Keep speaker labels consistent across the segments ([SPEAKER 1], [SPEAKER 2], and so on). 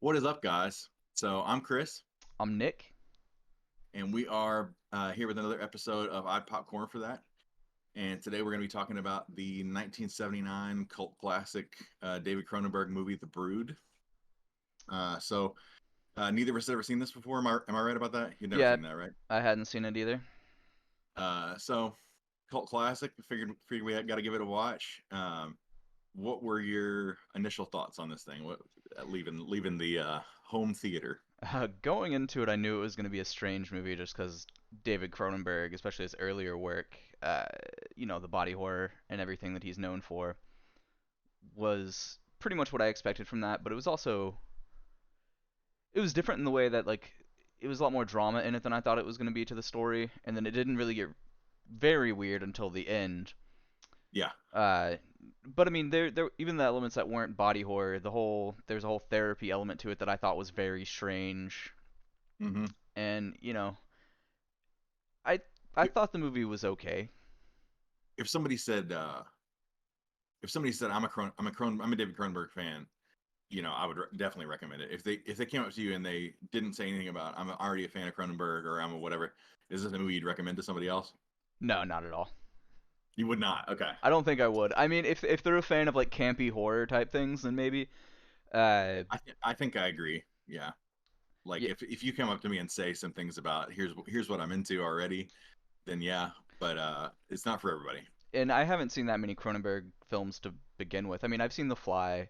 [SPEAKER 1] What is up, guys? So I'm Chris,
[SPEAKER 2] I'm Nick.
[SPEAKER 1] and we are here with another episode of I Popcorn for that. And today we're going to be talking about the 1979 cult classic David Cronenberg movie, The Brood. Neither of us have ever seen this before. Am I right about that? You've never
[SPEAKER 2] Yeah,
[SPEAKER 1] seen that, right?
[SPEAKER 2] I hadn't seen it either.
[SPEAKER 1] So cult classic. Figured we got to give it a watch. What were your initial thoughts on this thing? What leaving the home theater?
[SPEAKER 2] Going into it, I knew it was going to be a strange movie just because David Cronenberg, especially his earlier work, the body horror and everything that he's known for, was pretty much what I expected from that. But it was different in the way that it was a lot more drama in it than I thought it was going to be to the story, and then it didn't really get very weird until the end.
[SPEAKER 1] Yeah.
[SPEAKER 2] Uh, but I mean, there even the elements that weren't body horror, there's a whole therapy element to it that I thought was very strange.
[SPEAKER 1] Mm-hmm.
[SPEAKER 2] And I I thought the movie was okay.
[SPEAKER 1] If somebody said I'm a David Cronenberg fan, I would definitely recommend it. If they came up to you and they didn't say anything about I'm already a fan of Cronenberg or I'm a whatever, is this a movie you'd recommend to somebody else?
[SPEAKER 2] No, not at all.
[SPEAKER 1] You would not. Okay.
[SPEAKER 2] I don't think I would. I mean, if they're a fan of like campy horror type things, then maybe. Uh,
[SPEAKER 1] I think I agree. Yeah. Like
[SPEAKER 2] yeah,
[SPEAKER 1] if you come up to me and say some things about here's what I'm into already, then yeah. But it's not for everybody.
[SPEAKER 2] and I haven't seen that many Cronenberg films to begin with. I mean, I've seen The Fly,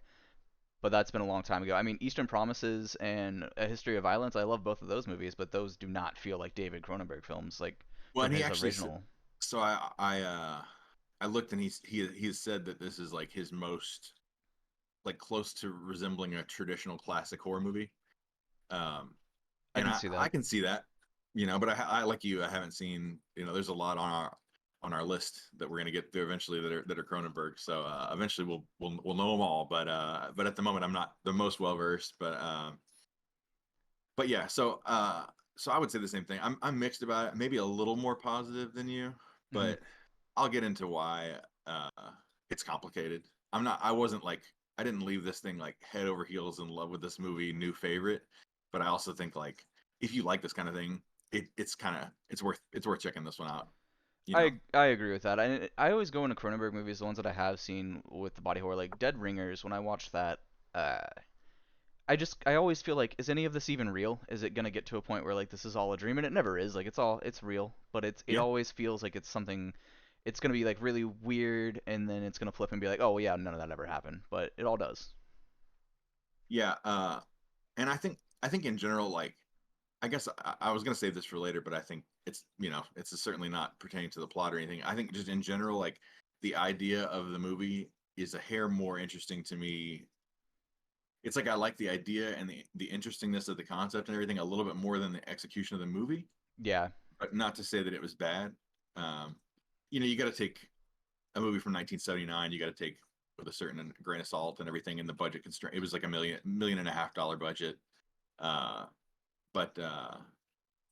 [SPEAKER 2] but that's been a long time ago. I mean, Eastern Promises and A History of Violence, I love both of those movies, but those do not feel like David Cronenberg films, like
[SPEAKER 1] Well,
[SPEAKER 2] from
[SPEAKER 1] and he
[SPEAKER 2] his
[SPEAKER 1] actually
[SPEAKER 2] original.
[SPEAKER 1] so I looked and he has said that this is like his most like close to resembling a traditional classic horror movie. Um,
[SPEAKER 2] I
[SPEAKER 1] and
[SPEAKER 2] can see
[SPEAKER 1] I
[SPEAKER 2] that.
[SPEAKER 1] can see that, but I like you. I haven't seen. There's a lot on our list that we're gonna get through eventually that are Cronenberg. So eventually we'll know them all. But at the moment I'm not the most well versed. But yeah. So I would say the same thing. I'm mixed about it. Maybe a little more positive than you,
[SPEAKER 2] Hmm.
[SPEAKER 1] but I'll get into why uh, it's complicated. I wasn't like I didn't leave this thing like head over heels in love with this movie, new favorite. But I also think like if you like this kind of thing, it's worth checking this one out. You know,
[SPEAKER 2] I agree with that. I always go into Cronenberg movies, the ones that I have seen with the body horror, like Dead Ringers. When I watch that, uh, I always feel like, is any of this even real? Is it gonna get to a point where like this is all a dream? And it never is. Like it's real, but it
[SPEAKER 1] yeah,
[SPEAKER 2] always feels like it's something. It's gonna be like really weird, and then it's gonna flip and be like, oh yeah, none of that ever happened, but it all does.
[SPEAKER 1] yeah. And I think in general, like I guess I was gonna save this for later, but I think it's certainly not pertaining to the plot or anything. I think just in general, like the idea of the movie is a hair more interesting to me. It's like I like the idea and the interestingness of the concept and everything a little bit more than the execution of the movie.
[SPEAKER 2] Yeah,
[SPEAKER 1] But not to say that it was bad. Um, you got to take a movie from 1979. You got to take with a certain grain of salt and everything. And the budget constraint, it was like $1.5 million budget. Uh, but uh,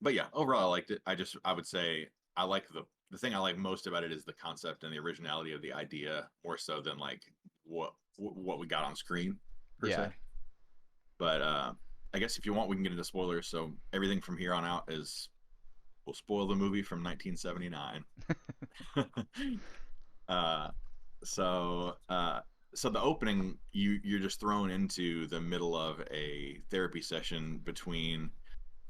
[SPEAKER 1] but yeah, overall I liked it. I would say I like the thing I like most about it is the concept and the originality of the idea more so than like what we got on screen per se.
[SPEAKER 2] yeah.
[SPEAKER 1] But I guess if you want, we can get into spoilers. So everything from here on out is we'll spoil the movie from 1979. uh, so uh, so the opening, you're just thrown into the middle of a therapy session between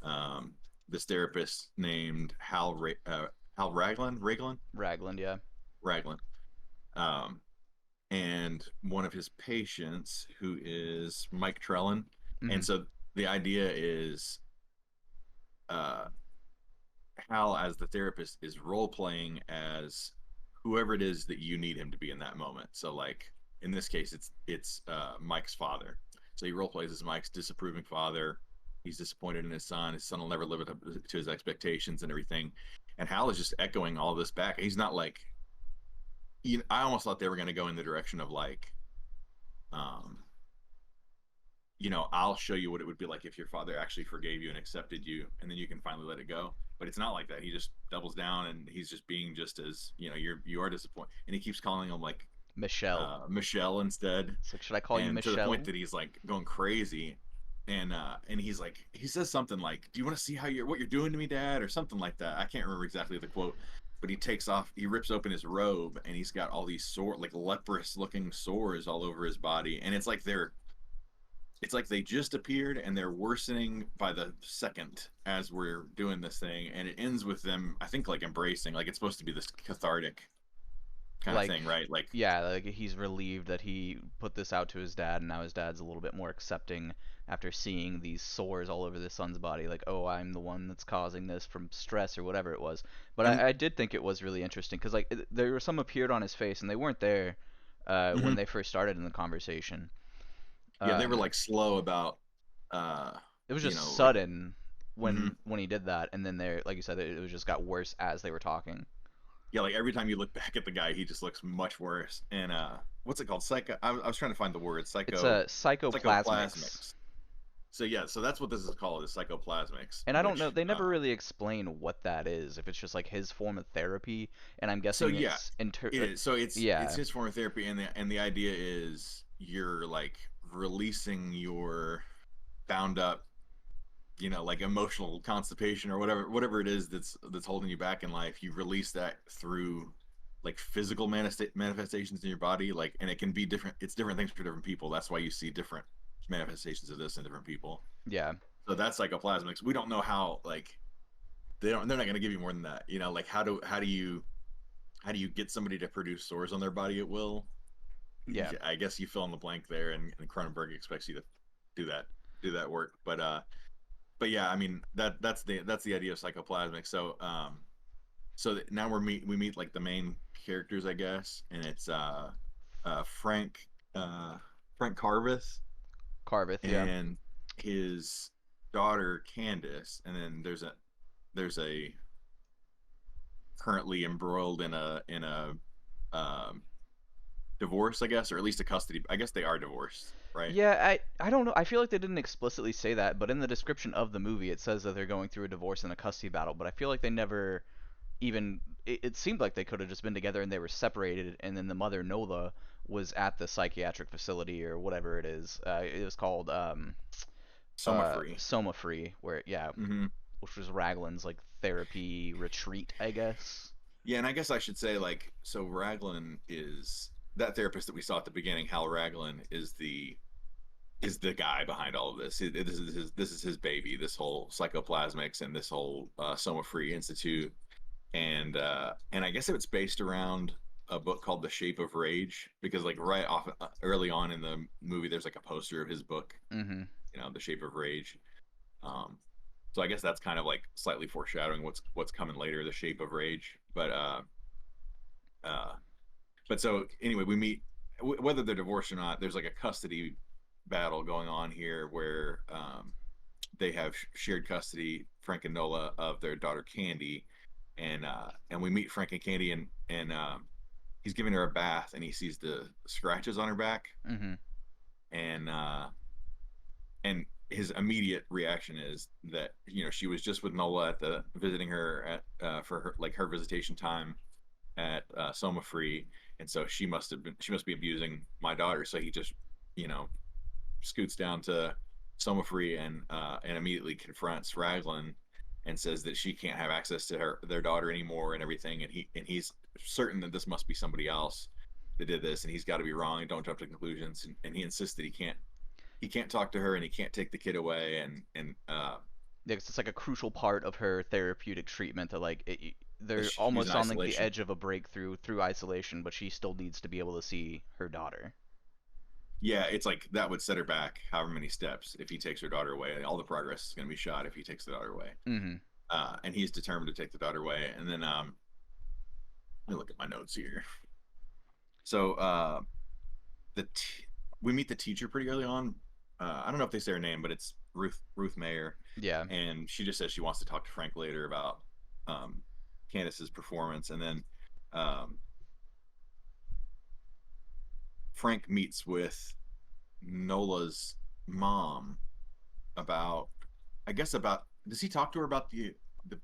[SPEAKER 1] um, this therapist named Hal
[SPEAKER 2] Ragland, yeah.
[SPEAKER 1] Raglan, um, and one of his patients who is Mike Trellin.
[SPEAKER 2] Hmm.
[SPEAKER 1] And so the idea is uh, Hal, as the therapist, is role playing as whoever it is that you need him to be in that moment. So, like in this case, it's Mike's father. So he role plays as Mike's disapproving father. He's disappointed in his son. His son will never live up to his expectations and everything. And Hal is just echoing all this back. He's not like I almost thought they were going to go in the direction of like um, I'll show you what it would be like if your father actually forgave you and accepted you, and then you can finally let it go. But it's not like that. He just doubles down, and he's just being just as you are disappointed, and he keeps calling him like
[SPEAKER 2] Michelle.
[SPEAKER 1] Michelle instead,
[SPEAKER 2] It's like, should I call you
[SPEAKER 1] and to the point
[SPEAKER 2] Michelle?
[SPEAKER 1] that he's like going crazy. and he's like, he says something like, "Do you want to see how you're what you're doing to me, Dad?" or something like that. I can't remember exactly the quote, but he rips open his robe, and he's got all these like leprous looking sores all over his body, and it's like they just appeared and they're worsening by the second as we're doing this thing, and it ends with them, I think, like embracing, like it's supposed to be this cathartic kind of
[SPEAKER 2] Like,
[SPEAKER 1] thing, right? Like,
[SPEAKER 2] yeah, like he's relieved that he put this out to his dad, and now his dad's a little bit more accepting after seeing these sores all over the son's body. Like, oh, I'm the one that's causing this from stress or whatever it was. But
[SPEAKER 1] and
[SPEAKER 2] I did think it was really interesting because like there were some appeared on his face, and they weren't there when
[SPEAKER 1] mhm.
[SPEAKER 2] they first started in the conversation.
[SPEAKER 1] Yeah, they were
[SPEAKER 2] Um,
[SPEAKER 1] like slow about, uh,
[SPEAKER 2] it was
[SPEAKER 1] you
[SPEAKER 2] just
[SPEAKER 1] know, like,
[SPEAKER 2] sudden
[SPEAKER 1] mhm.
[SPEAKER 2] when he did that, and then there, like you said, it was just got worse as they were talking.
[SPEAKER 1] Yeah, like every time you look back at the guy, he just looks much worse. And what's it called? I was trying to find the word
[SPEAKER 2] It's a psychoplasmics.
[SPEAKER 1] psychoplasmics. So yeah, so that's what this is called, is psychoplasmics,
[SPEAKER 2] And I don't know,
[SPEAKER 1] which
[SPEAKER 2] they never really explain what that is. If it's just like his form of therapy, and I'm
[SPEAKER 1] so
[SPEAKER 2] guessing
[SPEAKER 1] yeah,
[SPEAKER 2] it's
[SPEAKER 1] it is. So it's
[SPEAKER 2] yeah,
[SPEAKER 1] his form of therapy, and the idea is you're like releasing your bound up, like emotional constipation or whatever it is that's holding you back in life. You release that through like physical manifestations in your body, like, and it can be different. It's different things for different people. That's why you see different manifestations of this in different people.
[SPEAKER 2] yeah,
[SPEAKER 1] So that's psychoplasmics. We don't know how, like, they're not going to give you more than that. Like, how do you get somebody to produce sores on their body at will?
[SPEAKER 2] yeah,
[SPEAKER 1] I guess you fill in the blank there, and Cronenberg expects you to do that do that work. But yeah, I mean, that's the idea of psychoplasmic. So now we meet like the main characters, I guess, and it's Frank, uh Frank Carveth,
[SPEAKER 2] Carveth, yeah,
[SPEAKER 1] and his daughter Candace, and then there's a currently embroiled in a um divorce, I guess, or at least a custody. I guess they are divorced, right?
[SPEAKER 2] yeah. I don't know. I feel like they didn't explicitly say that, but in the description of the movie, it says that they're going through a divorce and a custody battle. But I feel like they never even. It seemed like they could have just been together and they were separated, and then the mother Nola was at the psychiatric facility or whatever it is. It was called
[SPEAKER 1] Soma free.
[SPEAKER 2] Soma Free, where yeah,
[SPEAKER 1] Hmm.
[SPEAKER 2] which was Raglan's like therapy retreat, I guess.
[SPEAKER 1] Yeah, and I guess I should say, like, so Raglan is that therapist that we saw at the beginning. Hal Raglan is the guy behind all of this. This is his baby. This whole psychoplasmics and this whole Soma Free Institute, and I guess it's based around a book called The Shape of Rage, because like right off early on in the movie, there's like a poster of his book,
[SPEAKER 2] Mm-hmm.
[SPEAKER 1] The Shape of Rage. Um, so I guess that's kind of like slightly foreshadowing what's coming later, The Shape of Rage. Uh, but so anyway, we meet, whether they're divorced or not. There's like a custody battle going on here where they have shared custody, Frank and Nola, of their daughter Candy, and we meet Frank and Candy, and he's giving her a bath, and he sees the scratches on her back,
[SPEAKER 2] Mm-hmm.
[SPEAKER 1] and and his immediate reaction is that she was just with Nola at the visiting her for her visitation time at Soma Free, and so she must be abusing my daughter. So he just you know scoots down to Soma Free, and immediately confronts Raglan and says that she can't have access to their daughter anymore and everything. And he's certain that this must be somebody else that did this, and he's got to be wrong, and don't jump to conclusions. And he insists that he can't talk to her, and he can't take the kid away, and
[SPEAKER 2] Yeah, 'cause it's like a crucial part of her therapeutic treatment that like they're
[SPEAKER 1] she's in
[SPEAKER 2] almost on like the
[SPEAKER 1] isolation.
[SPEAKER 2] edge of a breakthrough through isolation, but she still needs to be able to see her daughter.
[SPEAKER 1] Yeah, it's like that would set her back however many steps if he takes her daughter away. All the progress is going to be shot if he takes the daughter away.
[SPEAKER 2] Mm-hmm.
[SPEAKER 1] And he's determined to take the daughter away. And then let me look at my notes here. So the t- we meet the teacher pretty early on. I don't know if they say her name, but it's Ruth Mayer,
[SPEAKER 2] Yeah.
[SPEAKER 1] and she just says she wants to talk to Frank later about um, Candace's performance. And then um, Frank meets with Nola's mom about, I guess, about, does he talk to her about the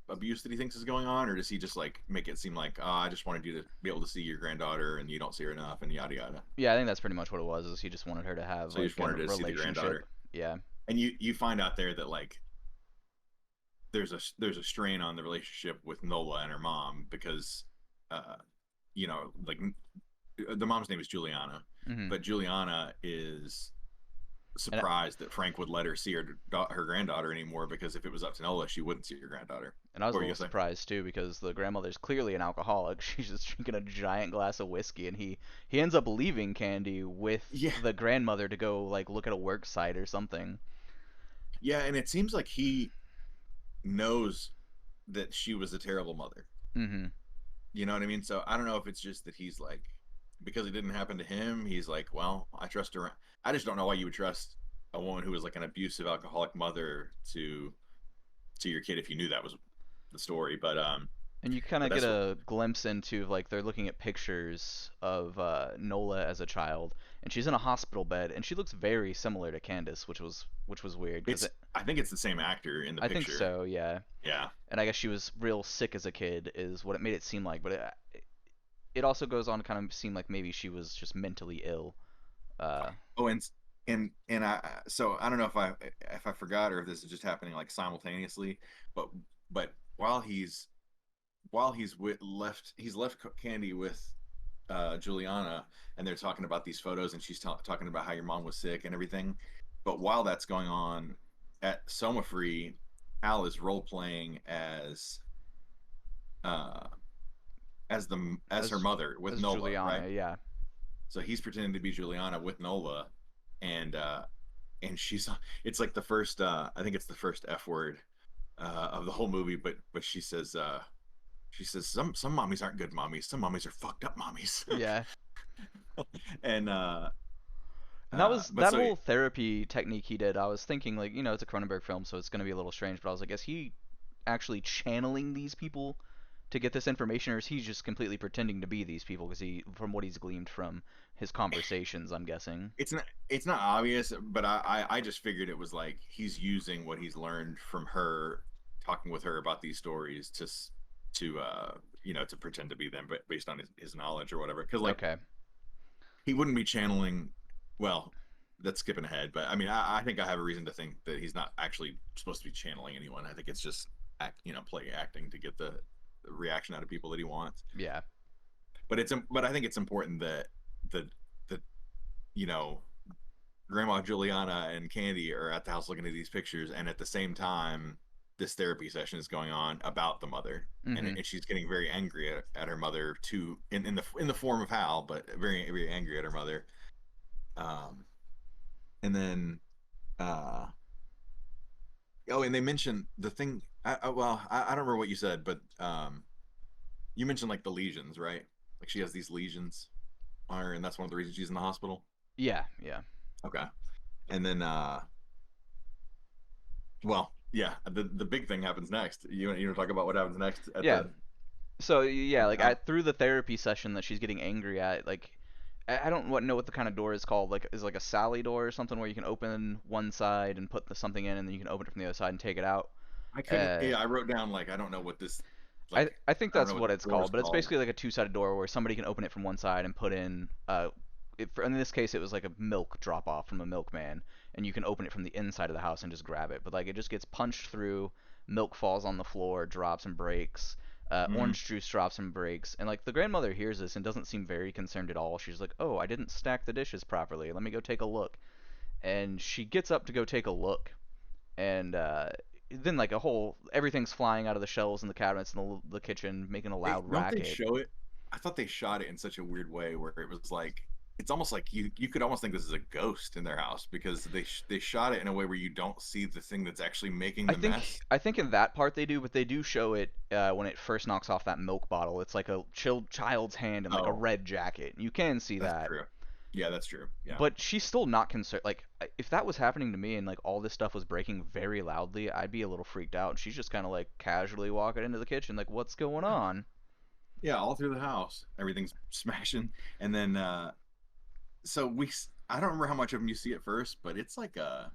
[SPEAKER 1] abuse that he thinks is going on, or does he just like make it seem like, I just wanted you to be able to see your granddaughter and you don't see her enough, and yada yada.
[SPEAKER 2] Yeah, I think that's pretty much what it was. Is he just wanted her to have
[SPEAKER 1] So you
[SPEAKER 2] like
[SPEAKER 1] just
[SPEAKER 2] a
[SPEAKER 1] wanted to see the
[SPEAKER 2] relationship.
[SPEAKER 1] granddaughter.
[SPEAKER 2] Yeah.
[SPEAKER 1] and you find out there that like there's a strain on the relationship with Nola and her mom because uh like the mom's name is Juliana,
[SPEAKER 2] Hmm.
[SPEAKER 1] but Juliana is
[SPEAKER 2] And
[SPEAKER 1] surprised that Frank would let her see her granddaughter anymore because if it was up to Nola, she wouldn't see her granddaughter.
[SPEAKER 2] and I was
[SPEAKER 1] What
[SPEAKER 2] a
[SPEAKER 1] were you
[SPEAKER 2] little
[SPEAKER 1] gonna say?
[SPEAKER 2] surprised too because the grandmother's clearly an alcoholic. She's just drinking a giant glass of whiskey, and he ends up leaving Candy with
[SPEAKER 1] Yeah,
[SPEAKER 2] the grandmother to go like look at a work site or something.
[SPEAKER 1] yeah, and it seems like he knows that she was a terrible mother.
[SPEAKER 2] Hmm.
[SPEAKER 1] You know what I mean? So I don't know if it's just that he's like, because it didn't happen to him, he's like, well, I trust her. I just don't know why you would trust a woman who was like an abusive alcoholic mother to your kid if you knew that was the story.
[SPEAKER 2] And you kind
[SPEAKER 1] But
[SPEAKER 2] of get
[SPEAKER 1] that's what.
[SPEAKER 2] a glimpse into like they're looking at pictures of Nola as a child, and she's in a hospital bed, and she looks very similar to Candace, which was weird because
[SPEAKER 1] It's. I think it's the same actor in the
[SPEAKER 2] I think
[SPEAKER 1] picture.
[SPEAKER 2] so, yeah.
[SPEAKER 1] Yeah.
[SPEAKER 2] And I guess she was real sick as a kid, is what it made it seem like. But it also goes on to kind of seem like maybe she was just mentally ill. Uh,
[SPEAKER 1] Oh, and so I don't know if I forgot or if this is just happening like simultaneously, but but he's left Candy with Juliana, and they're talking about these photos, and she's talking about how your mom was sick and everything. But while that's going on at Soma Free, Al is role playing uh, as her
[SPEAKER 2] as
[SPEAKER 1] mother with
[SPEAKER 2] as
[SPEAKER 1] Nola, right?
[SPEAKER 2] Juliana, yeah,
[SPEAKER 1] So he's pretending to be Juliana with Nola, and she's it's like the first I think it's the first F word of the whole movie, but she says some mommies aren't good mommies, some mommies are fucked up mommies,
[SPEAKER 2] yeah.
[SPEAKER 1] and
[SPEAKER 2] And that was
[SPEAKER 1] but
[SPEAKER 2] that
[SPEAKER 1] so
[SPEAKER 2] whole therapy technique he did. I was thinking like, it's a Cronenberg film, so it's gonna be a little strange. But I was like, is he actually channeling these people to get this information, or is he just completely pretending to be these people? Because from what he's gleaned from his conversations, I'm guessing.
[SPEAKER 1] it's not obvious, but I just figured it was like he's using what he's learned from her talking with her about these stories to pretend to be them, but based on his knowledge or whatever. Because like
[SPEAKER 2] Okay.
[SPEAKER 1] he wouldn't be channeling. Well, that's skipping ahead, but I mean, I think I have a reason to think that he's not actually supposed to be channeling anyone. I think it's just play acting to get the reaction out of people that he wants.
[SPEAKER 2] Yeah.
[SPEAKER 1] But I think it's important that the the you know Grandma Juliana and Candy are at the house looking at these pictures, and at the same time, this therapy session is going on about the mother,
[SPEAKER 2] Mm-hmm.
[SPEAKER 1] and she's getting very angry at her mother too, in the form of Hal, but very very angry at her mother. Um, and then oh, and they mentioned the thing. I don't remember what you said, but you mentioned like the lesions, right? Like she has these lesions on her, and that's one of the reasons she's in the hospital.
[SPEAKER 2] Yeah. Yeah.
[SPEAKER 1] Okay, and then well, yeah, the big thing happens next. You want to talk about what happens next
[SPEAKER 2] Yeah. So yeah,
[SPEAKER 1] at the
[SPEAKER 2] like
[SPEAKER 1] house?
[SPEAKER 2] through the therapy session that she's getting angry at, like I don't know what the kind of door is called. Like is it like a Sally door or something where you can open one side and put something in, and then you can open it from the other side and take it out.
[SPEAKER 1] I couldn't.
[SPEAKER 2] Uh,
[SPEAKER 1] Yeah, I wrote down like I don't know what this
[SPEAKER 2] I
[SPEAKER 1] like.
[SPEAKER 2] I think
[SPEAKER 1] I don't
[SPEAKER 2] that's
[SPEAKER 1] know what
[SPEAKER 2] what
[SPEAKER 1] this
[SPEAKER 2] it's
[SPEAKER 1] door is
[SPEAKER 2] called, but it's
[SPEAKER 1] called.
[SPEAKER 2] basically like a two-sided door where somebody can open it from one side and put in in this case it was like a milk drop off from a milkman, and you can open it from the inside of the house and just grab it. But like it just gets punched through, milk falls on the floor, drops and breaks.
[SPEAKER 1] Mm.
[SPEAKER 2] Orange juice drops and breaks, and like the grandmother hears this and doesn't seem very concerned at all. She's like, "Oh, I didn't stack the dishes properly. Let me go take a look." And she gets up to go take a look, and then like a whole everything's flying out of the shelves and the cabinets in the kitchen, making a loud
[SPEAKER 1] Don't they
[SPEAKER 2] racket.
[SPEAKER 1] show it? I thought they shot it in such a weird way where it was like it's almost like you could almost think this is a ghost in their house because they shot it in a way where you don't see the thing that's actually making
[SPEAKER 2] I
[SPEAKER 1] the
[SPEAKER 2] think
[SPEAKER 1] mess.
[SPEAKER 2] I think in that part they do, but they do show it when it first knocks off that milk bottle. It's like a child's hand in like a
[SPEAKER 1] Oh,
[SPEAKER 2] red jacket. You can see
[SPEAKER 1] that's
[SPEAKER 2] that,
[SPEAKER 1] true. Yeah, that's true. Yeah.
[SPEAKER 2] but she's still not concerned. Like if that was happening to me and like all this stuff was breaking very loudly, I'd be a little freaked out. She's just kind of like casually walking into the kitchen, like what's going on?
[SPEAKER 1] Yeah, all through the house, everything's smashing, and then so I don't remember how much of them you see at first, but it's like a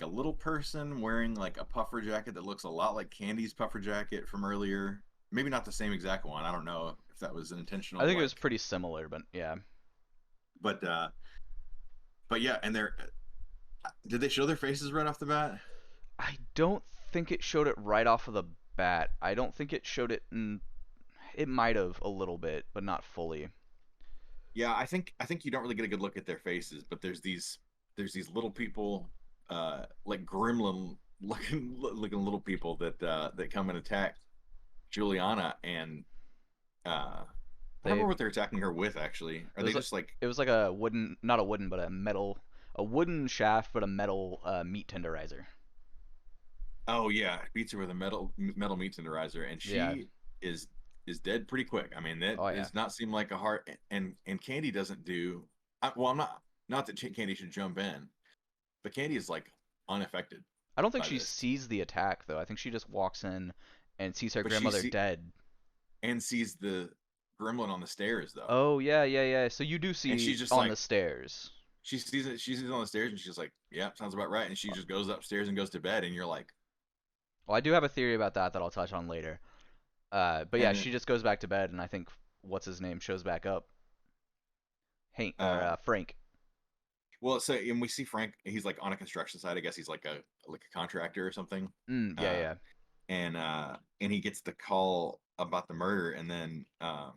[SPEAKER 1] little person wearing like a puffer jacket that looks a lot like Candy's puffer jacket from earlier. Maybe not the same exact one. I don't know if that was an
[SPEAKER 2] I
[SPEAKER 1] intentional
[SPEAKER 2] think it was
[SPEAKER 1] like,
[SPEAKER 2] pretty similar, but yeah.
[SPEAKER 1] but but yeah, and they're Did they show their faces right off the bat?
[SPEAKER 2] I don't think it showed it right off of the bat. I don't think it showed it in. It might have a little bit, but not fully.
[SPEAKER 1] Yeah, I think you don't really get a good look at their faces, but there's these little people, like gremlin looking little people that come and attack Juliana, and I don't
[SPEAKER 2] They
[SPEAKER 1] remember what they're attacking her with actually. Are
[SPEAKER 2] it
[SPEAKER 1] they
[SPEAKER 2] was like
[SPEAKER 1] just like,
[SPEAKER 2] it was like a wooden, not a wooden, but a wooden shaft, but a metal meat tenderizer.
[SPEAKER 1] oh yeah, beats her with a metal meat tenderizer, and
[SPEAKER 2] Yeah.
[SPEAKER 1] she is dead pretty quick. I mean, that
[SPEAKER 2] Oh yeah.
[SPEAKER 1] does not seem like a hard, and Candy doesn't do. Well, I'm not that Candy should jump in, but Candy is like unaffected
[SPEAKER 2] I don't think
[SPEAKER 1] by
[SPEAKER 2] she
[SPEAKER 1] this.
[SPEAKER 2] sees the attack though. I think she just walks in and sees her
[SPEAKER 1] But she
[SPEAKER 2] grandmother dead.
[SPEAKER 1] sees the gremlin on the stairs though,
[SPEAKER 2] Oh yeah, yeah, yeah. So you do
[SPEAKER 1] and
[SPEAKER 2] see
[SPEAKER 1] she's just
[SPEAKER 2] on the
[SPEAKER 1] like,
[SPEAKER 2] stairs.
[SPEAKER 1] she sees it. She sees it on the stairs, and she's like, "Yeah, sounds about right." And she just goes upstairs and goes to bed, and you're like,
[SPEAKER 2] Well, I do have a theory about that that I'll touch on later. But yeah,
[SPEAKER 1] and then,
[SPEAKER 2] she just goes back to bed, and I think what's his name shows back up. Hank or
[SPEAKER 1] uh,
[SPEAKER 2] Frank.
[SPEAKER 1] well, so and we see Frank. He's like on a construction site. I guess he's like a contractor or something.
[SPEAKER 2] Yeah,
[SPEAKER 1] Uh,
[SPEAKER 2] yeah.
[SPEAKER 1] and he gets the call about the murder, and then uh,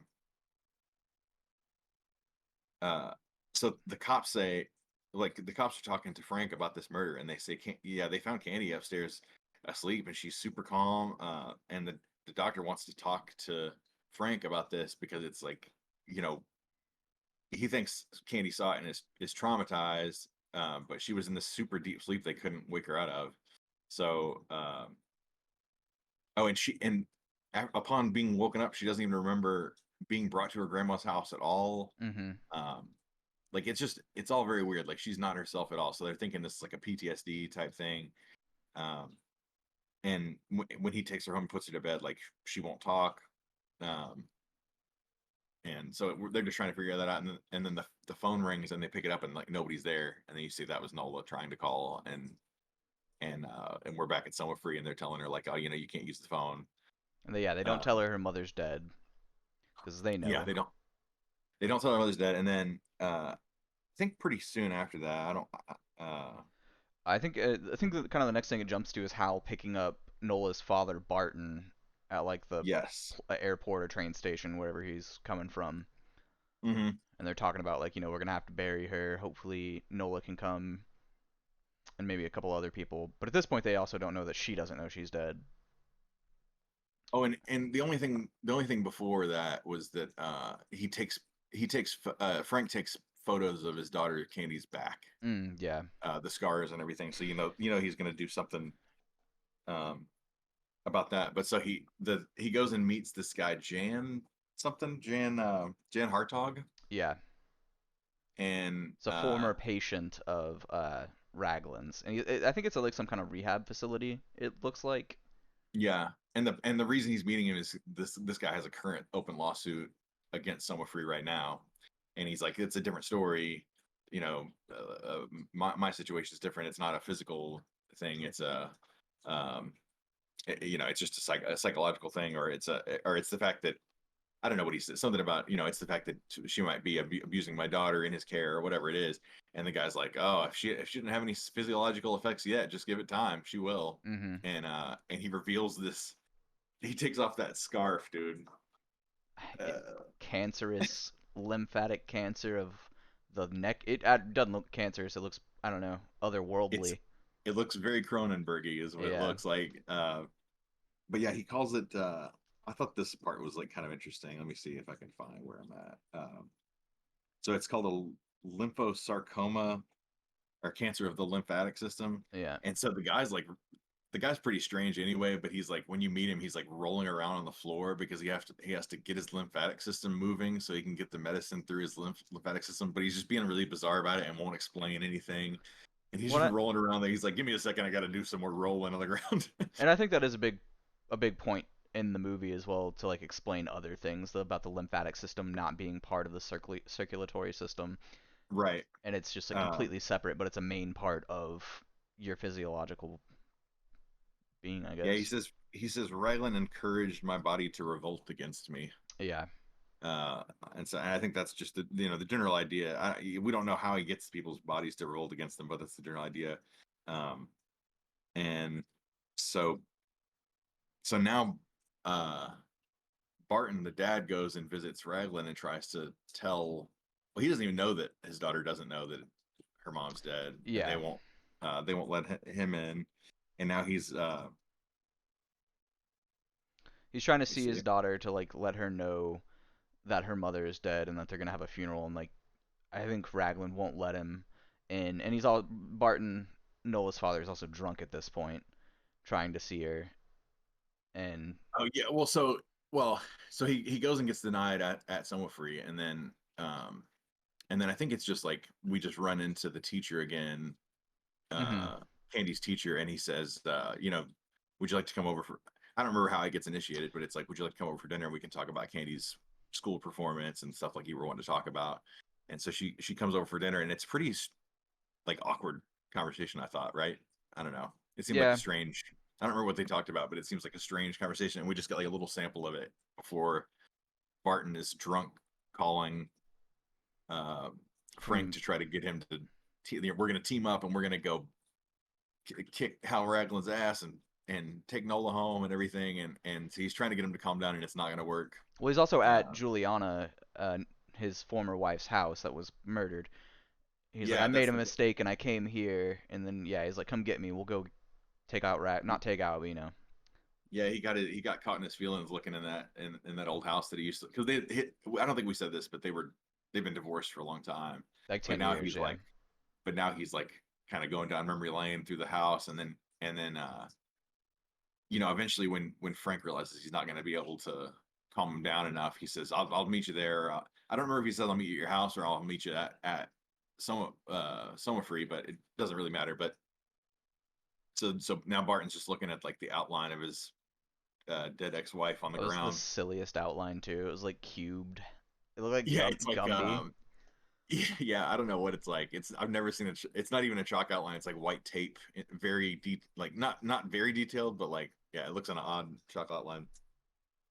[SPEAKER 1] so the cops say, like the cops are talking to Frank about this murder, and they say, yeah, they found Candy upstairs asleep, and she's super calm. And the doctor wants to talk to Frank about this because it's like, you know, he thinks Candy saw it and is traumatized, but she was in this super deep sleep they couldn't wake her out of. So, oh, and upon being woken up, she doesn't even remember being brought to her grandma's house at all.
[SPEAKER 2] Mm-hmm.
[SPEAKER 1] Um, like it's all very weird. Like she's not herself at all. So they're thinking this is like a PTSD type thing. Um, and when he takes her home and puts her to bed, like she won't talk. Um, and so they're just trying to figure that out. And then the phone rings and they pick it up and like nobody's there. And then you see that was Nola trying to call, and we're back at Somewhat Free, and they're telling her like, oh, you can't use the phone.
[SPEAKER 2] And they don't tell
[SPEAKER 1] Um,
[SPEAKER 2] her her mother's dead because they
[SPEAKER 1] yeah,
[SPEAKER 2] know.
[SPEAKER 1] they don't tell her mother's dead, and then I think pretty soon after that, I don't. Uh,
[SPEAKER 2] I think that kind of the next thing it jumps to is Hal picking up Nola's father Barton at like the
[SPEAKER 1] yes.
[SPEAKER 2] airport or train station wherever he's coming from,
[SPEAKER 1] Hmm.
[SPEAKER 2] and they're talking about like we're gonna have to bury her. Hopefully Nola can come and maybe a couple other people. But at this point they also don't know that she doesn't know she's dead.
[SPEAKER 1] Oh, and the only thing before that was that Frank takes photos of his daughter Candy's back,
[SPEAKER 2] Yeah.
[SPEAKER 1] the scars and everything. So he's going to do something um, about that. But so he goes and meets this guy Jan Hartog,
[SPEAKER 2] Yeah.
[SPEAKER 1] and
[SPEAKER 2] It's a former patient of Raglan's, and I think it's like some kind of rehab facility. It looks like.
[SPEAKER 1] yeah, and the reason he's meeting him is this guy has a current open lawsuit against Soma Free right now, and he's like, it's a different story. My situation is different. It's not a physical thing. It's um, it's just a psychological thing, or it's the fact that I don't know what he said. Something about, it's the fact that she might be abusing my daughter in his care or whatever it is. And the guy's like, oh, if she didn't have any physiological effects yet, just give it time. She will.
[SPEAKER 2] Mm-hmm.
[SPEAKER 1] And he reveals this. He takes off that scarf, dude.
[SPEAKER 2] It,
[SPEAKER 1] Uh,
[SPEAKER 2] cancerous lymphatic cancer of the neck. It doesn't look cancerous. It looks, I don't know,
[SPEAKER 1] it's
[SPEAKER 2] otherworldly.
[SPEAKER 1] it looks very Cronenbergy, is what it
[SPEAKER 2] Yeah.
[SPEAKER 1] looks like. But yeah, he calls it. I thought this part was like kind of interesting. Let me see if I can find where I'm at. So it's called a lymphosarcoma, or cancer of the lymphatic system.
[SPEAKER 2] Yeah.
[SPEAKER 1] And so the guy's pretty strange anyway, but he's like, when you meet him, he's like rolling around on the floor because he has to get his lymphatic system moving so he can get the medicine through his lymphatic system. But he's just being really bizarre about it and won't explain anything. And he's
[SPEAKER 2] What
[SPEAKER 1] just
[SPEAKER 2] I
[SPEAKER 1] rolling around there. He's like, give me a second, I got to do some more rolling on the ground.
[SPEAKER 2] and I think that is a big point in the movie as well to like explain other things about the lymphatic system not being part of the circulatory system,
[SPEAKER 1] Right.
[SPEAKER 2] and it's just like
[SPEAKER 1] Uh,
[SPEAKER 2] completely separate, but it's a main part of your physiological being, I
[SPEAKER 1] yeah, he
[SPEAKER 2] guess.
[SPEAKER 1] says he says Rylan encouraged my body to revolt against me.
[SPEAKER 2] Yeah.
[SPEAKER 1] Uh, and so I think that's just the general idea. We don't know how he gets people's bodies to revolt against them, but that's the general idea. Um, and so now uh, Barton, the dad, goes and visits Raglan and tries to tell. Well, he doesn't even know that his daughter doesn't know that her mom's dead, and
[SPEAKER 2] Yeah,
[SPEAKER 1] they won't let him in. And now
[SPEAKER 2] he's trying to
[SPEAKER 1] you
[SPEAKER 2] see
[SPEAKER 1] see,
[SPEAKER 2] his daughter to like let her know that her mother is dead and that they're gonna have a funeral, and like I think Raglan won't let him in, and he's all Barton, Nola's father, is also drunk at this point, trying to see her, and
[SPEAKER 1] oh yeah, well, so he goes and gets denied at Summer Free, and then I think it's just like we just run into the teacher again,
[SPEAKER 2] mhm,
[SPEAKER 1] uh, Candy's teacher, and he says, would you like to come over for? I don't remember how it gets initiated, but it's like, would you like to come over for dinner? We can talk about Candy's school performance and stuff like you were wanting to talk about. And so she comes over for dinner, and it's pretty like awkward conversation. I thought, right? I don't know. It seemed like a
[SPEAKER 2] yeah,
[SPEAKER 1] strange. I don't remember what they talked about, but it seems like a strange conversation, and we just got like a little sample of it before Barton is drunk calling uh, Frank
[SPEAKER 2] from
[SPEAKER 1] to try to get him to. We're going to team up, and we're going to go kick Hal Raglan's ass and take Nola home and everything, and so he's trying to get him to calm down, and it's not going to work.
[SPEAKER 2] well, he's also at
[SPEAKER 1] Uh,
[SPEAKER 2] Juliana, his former wife's house that was murdered. He's like, I
[SPEAKER 1] yeah,
[SPEAKER 2] made
[SPEAKER 1] that's
[SPEAKER 2] a
[SPEAKER 1] the
[SPEAKER 2] mistake and I came here, and then yeah, he's like, come get me. We'll go take out not take out, but you know,
[SPEAKER 1] yeah, he got caught in his feelings looking in that old house that he used to, because they hit. I don't think we said this, but they've been divorced for a long time,
[SPEAKER 2] like
[SPEAKER 1] but
[SPEAKER 2] 10 years, yeah.
[SPEAKER 1] now he's like kind of going down memory lane through the house, and then eventually when Frank realizes he's not going to be able to calm him down enough, he says, I'll meet you there. I don't remember if he says I'll meet you at your house or I'll meet you at somewhere free, but it doesn't really matter. But so now Barton's just looking at like the outline of his dead ex-wife on the
[SPEAKER 2] That was the
[SPEAKER 1] ground.
[SPEAKER 2] silliest outline too. It was like cubed. It looked like
[SPEAKER 1] Yeah, it's like
[SPEAKER 2] Gumby.
[SPEAKER 1] yeah, I don't know what it's like. I've never seen it. It's not even a chalk outline. It's like white tape, very deep, like not very detailed, but like yeah, it looks on an odd chalk outline.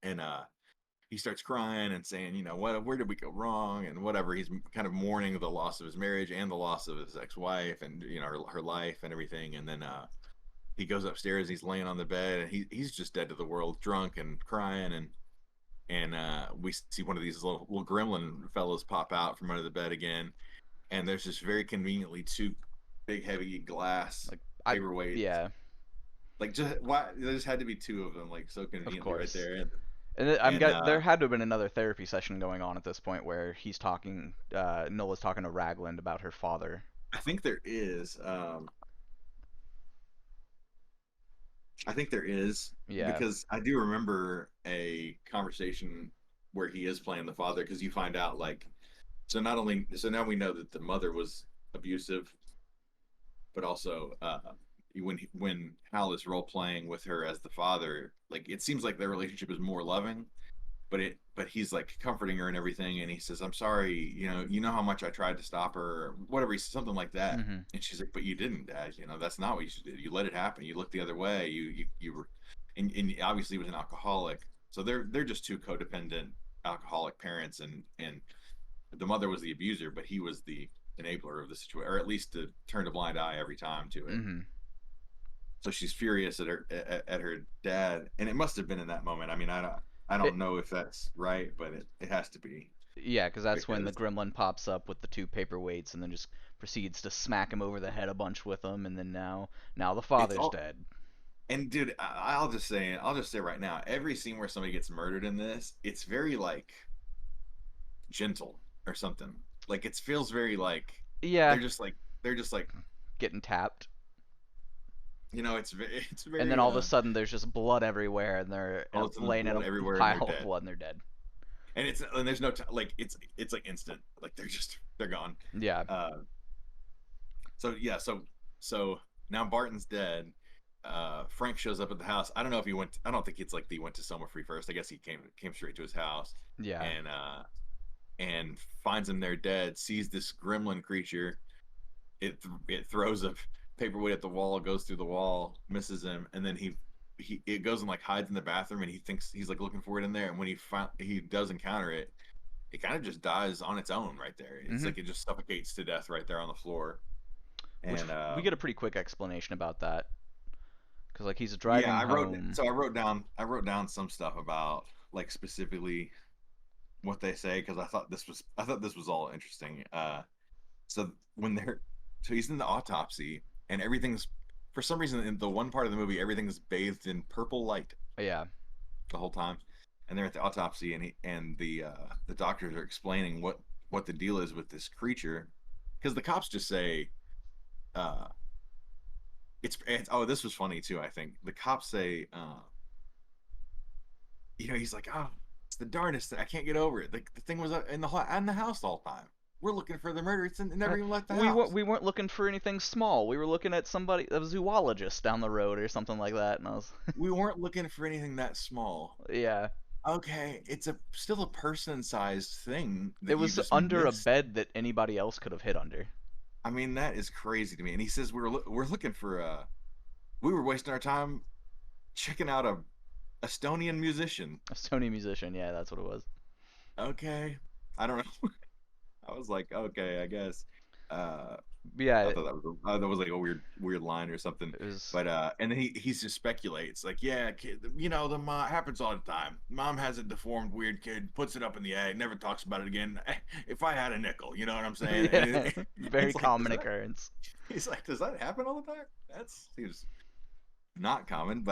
[SPEAKER 1] And he starts crying and saying, where did we go wrong and whatever. He's kind of mourning the loss of his marriage and the loss of his ex-wife and her life and everything. And then he goes upstairs. He's laying on the bed and he's just dead to the world, drunk and crying. And we see one of these little gremlin fellows pop out from under the bed again. And there's just very conveniently two big heavy glass
[SPEAKER 2] Like I
[SPEAKER 1] paperweights.
[SPEAKER 2] yeah,
[SPEAKER 1] Like just why there just had to be two of them, like so
[SPEAKER 2] of
[SPEAKER 1] conveniently right
[SPEAKER 2] course.
[SPEAKER 1] there. And
[SPEAKER 2] And
[SPEAKER 1] and
[SPEAKER 2] there had to have been another therapy session going on at this point where he's talking Nola's talking to Ragland about her father.
[SPEAKER 1] I think there is. I think there is
[SPEAKER 2] Yeah.
[SPEAKER 1] because I do remember a conversation where he is playing the father because you find out like so now we know that the mother was abusive, but also when Hal is role playing with her as the father, like it seems like their relationship is more loving, but he's like comforting her and everything, and he says, I'm sorry, you know how much I tried to stop her, or whatever, he says something like that.
[SPEAKER 2] Mhm.
[SPEAKER 1] And she's like, but you didn't, Dad. That's not what you should do. You let it happen. You looked the other way. You were and obviously he was an alcoholic, so they're just two codependent alcoholic parents, and the mother was the abuser, but he was the enabler of the situation, or at least to turn a blind eye every time to it.
[SPEAKER 2] Mhm.
[SPEAKER 1] So she's furious at her dad, and it must have been in that moment. I mean, I
[SPEAKER 2] It
[SPEAKER 1] don't know if that's right, but it has to be
[SPEAKER 2] Yeah, because that's when the
[SPEAKER 1] because
[SPEAKER 2] gremlin pops up with the two paperweights and then just proceeds to smack him over the head a bunch with them, and then now the
[SPEAKER 1] it's
[SPEAKER 2] father's
[SPEAKER 1] all.
[SPEAKER 2] dead.
[SPEAKER 1] And dude, I'll just say right now, every scene where somebody gets murdered in this, it's very like gentle or something. Like it feels very like
[SPEAKER 2] Yeah,
[SPEAKER 1] they're just like they're just like
[SPEAKER 2] getting tapped.
[SPEAKER 1] it's
[SPEAKER 2] And then
[SPEAKER 1] very
[SPEAKER 2] all of a sudden there's just blood everywhere, and they're
[SPEAKER 1] all of a sudden
[SPEAKER 2] laying in
[SPEAKER 1] blood
[SPEAKER 2] a
[SPEAKER 1] everywhere and they're
[SPEAKER 2] pile of
[SPEAKER 1] dead.
[SPEAKER 2] blood and they're dead.
[SPEAKER 1] And there's no like it's like instant. Like they're gone.
[SPEAKER 2] Yeah,
[SPEAKER 1] Uh, So yeah, so now Barton's dead. Frank shows up at the house. I don't know if he went. I don't think it's like he went to Summer Free first. I guess he came straight to his house
[SPEAKER 2] yeah.
[SPEAKER 1] and and finds him there dead. Sees this gremlin creature. It throws a paperweight at the wall, goes through the wall, misses him, and then he it goes and like hides in the bathroom, and he thinks he's like looking for it in there. And when he does encounter it, it kind of just dies on its own right there. It's
[SPEAKER 2] Hmm.
[SPEAKER 1] like it just suffocates to death right there on the floor.
[SPEAKER 2] Which
[SPEAKER 1] And
[SPEAKER 2] we get a pretty quick explanation about that, because like he's
[SPEAKER 1] yeah,
[SPEAKER 2] driving home.
[SPEAKER 1] I wrote down some stuff about like specifically what they say because I thought this was all interesting. So when they're so he's in the autopsy and everything's for some reason in the one part of the movie everything's bathed in purple light
[SPEAKER 2] Yeah,
[SPEAKER 1] the whole time, and they're at the autopsy and the doctors are explaining what the deal is with this creature because the cops just say uh it's oh this was funny too. I think the cops say he's like, oh, it's the darndest thing. I can't get over it. The thing was in the house the whole time. We're looking for the murder. It never even left the house.
[SPEAKER 2] we weren't looking for anything small. We were looking at somebody, a zoologist down the road or something like that. And I was,
[SPEAKER 1] We weren't looking for anything that small.
[SPEAKER 2] yeah,
[SPEAKER 1] Okay, it's a still a person-sized thing
[SPEAKER 2] it
[SPEAKER 1] that you
[SPEAKER 2] was
[SPEAKER 1] just
[SPEAKER 2] under a
[SPEAKER 1] missed.
[SPEAKER 2] bed that anybody else could have hit under.
[SPEAKER 1] I mean, that is crazy to me. And he says we're looking for we were wasting our time checking out a Estonian musician.
[SPEAKER 2] A Sony musician, yeah, that's what it was.
[SPEAKER 1] Okay, I don't know. I was like, okay, I guess. Uh,
[SPEAKER 2] But yeah,
[SPEAKER 1] I thought that was like a weird line or something.
[SPEAKER 2] it was,
[SPEAKER 1] But and then he just speculates like, yeah, kid, the mom happens all the time. Mom has a deformed weird kid, puts it up in the egg, never talks about it again. If I had a nickel, you know what I'm saying? And
[SPEAKER 2] yeah, very
[SPEAKER 1] it's like,
[SPEAKER 2] common occurrence.
[SPEAKER 1] he's like, does that happen all the time? That seems not common,